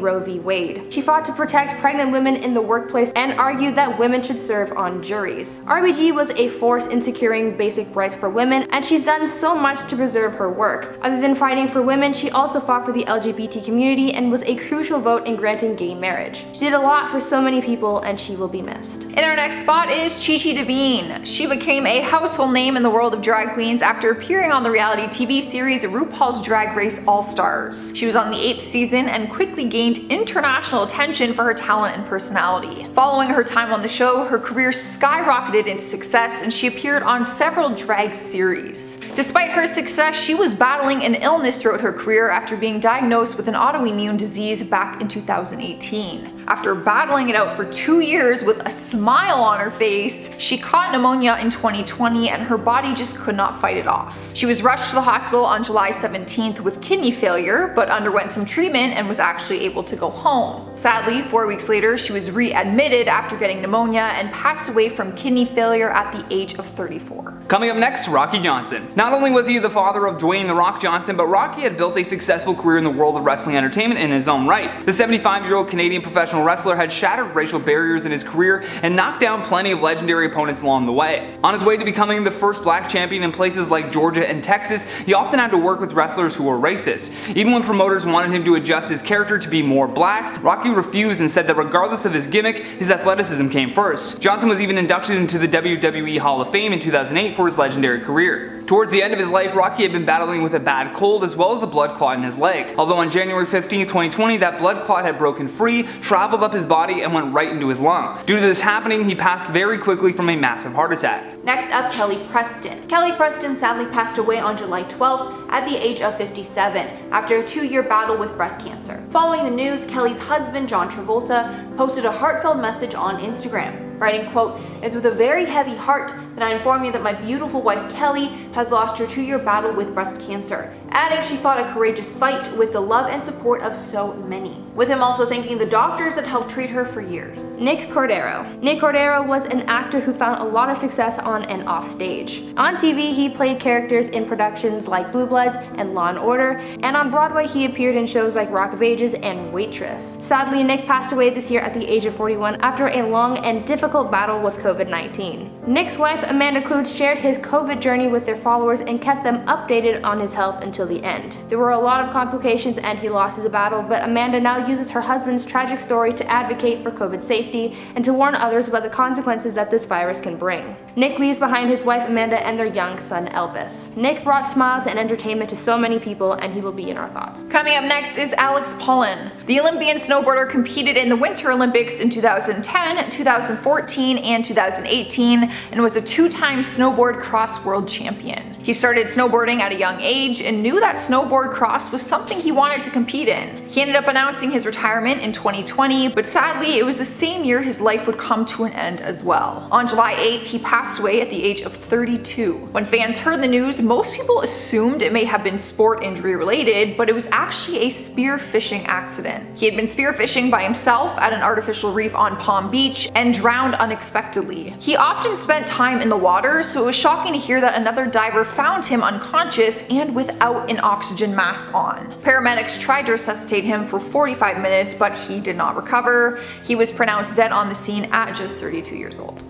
Roe v. Wade. She fought to protect pregnant women in the workplace and argued that women should serve on juries. RBG was a force in securing basic rights for women, and she's done so much to preserve her work. Other than fighting for women, she also fought for the LGBT community and was a crucial vote in granting gay marriage. She did a lot for so many people, and she will be missed. In our next spot is Chi Chi DeVine. She became a household name in the world of drag queens after appearing on the reality TV series RuPaul's Drag Race All-Stars. She was on the 8th season and quickly gained international attention for her talent and personality. Following her time on the show, her career skyrocketed into success and she appeared on several drag series. Despite her success, she was battling an illness throughout her career after being diagnosed with an autoimmune disease back in 2018. After battling it out for 2 years with a smile on her face, she caught pneumonia in 2020 and her body just could not fight it off. She was rushed to the hospital on July 17th with kidney failure, but underwent some treatment and was actually able to go home. Sadly, 4 weeks later, she was readmitted after getting pneumonia and passed away from kidney failure at the age of 34. Coming up next, Rocky Johnson. Not only was he the father of Dwayne "The Rock" Johnson, but Rocky had built a successful career in the world of wrestling entertainment in his own right. The 75-year-old Canadian professional wrestler had shattered racial barriers in his career and knocked down plenty of legendary opponents along the way. On his way to becoming the first black champion in places like Georgia and Texas, he often had to work with wrestlers who were racist. Even when promoters wanted him to adjust his character to be more black, Rocky refused and said that regardless of his gimmick, his athleticism came first. Johnson was even inducted into the WWE Hall of Fame in 2008 for his legendary career. Towards the end of his life, Rocky had been battling with a bad cold as well as a blood clot in his leg. Although on January 15, 2020, that blood clot had broken free, traveled up his body, and went right into his lung. Due to this happening, he passed very quickly from a massive heart attack. Next up, Kelly Preston. Kelly Preston sadly passed away on July 12th at the age of 57 after a 2-year battle with breast cancer. Following the news, Kelly's husband, John Travolta, posted a heartfelt message on Instagram, writing, quote, "It's with a very heavy heart that I inform you that my beautiful wife Kelly has lost her 2-year battle with breast cancer," adding she fought a courageous fight with the love and support of so many, with him also thanking the doctors that helped treat her for years. Nick Cordero. Nick Cordero was an actor who found a lot of success on and off stage. On TV, he played characters in productions like Blue Bloods and Law & Order, and on Broadway he appeared in shows like Rock of Ages and Waitress. Sadly, Nick passed away this year at the age of 41 after a long and difficult battle with COVID-19. Nick's wife Amanda Cloud shared his COVID journey with their followers and kept them updated on his health until until the end. There were a lot of complications and he lost his battle, but Amanda now uses her husband's tragic story to advocate for COVID safety and to warn others about the consequences that this virus can bring. Nick leaves behind his wife Amanda and their young son Elvis. Nick brought smiles and entertainment to so many people, and he will be in our thoughts. Coming up next is Alex Paulin. The Olympian snowboarder competed in the Winter Olympics in 2010, 2014, and 2018, and was a two-time snowboard cross world champion. He started snowboarding at a young age and knew that snowboard cross was something he wanted to compete in. He ended up announcing his retirement in 2020, but sadly it was the same year his life would come to an end as well. On July 8th, he passed away at the age of 32. When fans heard the news, most people assumed it may have been sport injury related, but it was actually a spearfishing accident. He had been spearfishing by himself at an artificial reef on Palm Beach and drowned unexpectedly. He often spent time in the water, so it was shocking to hear that another diver found him unconscious and without an oxygen mask on. Paramedics tried to resuscitate him for 45 minutes, but he did not recover. He was pronounced dead on the scene at just 32 years old.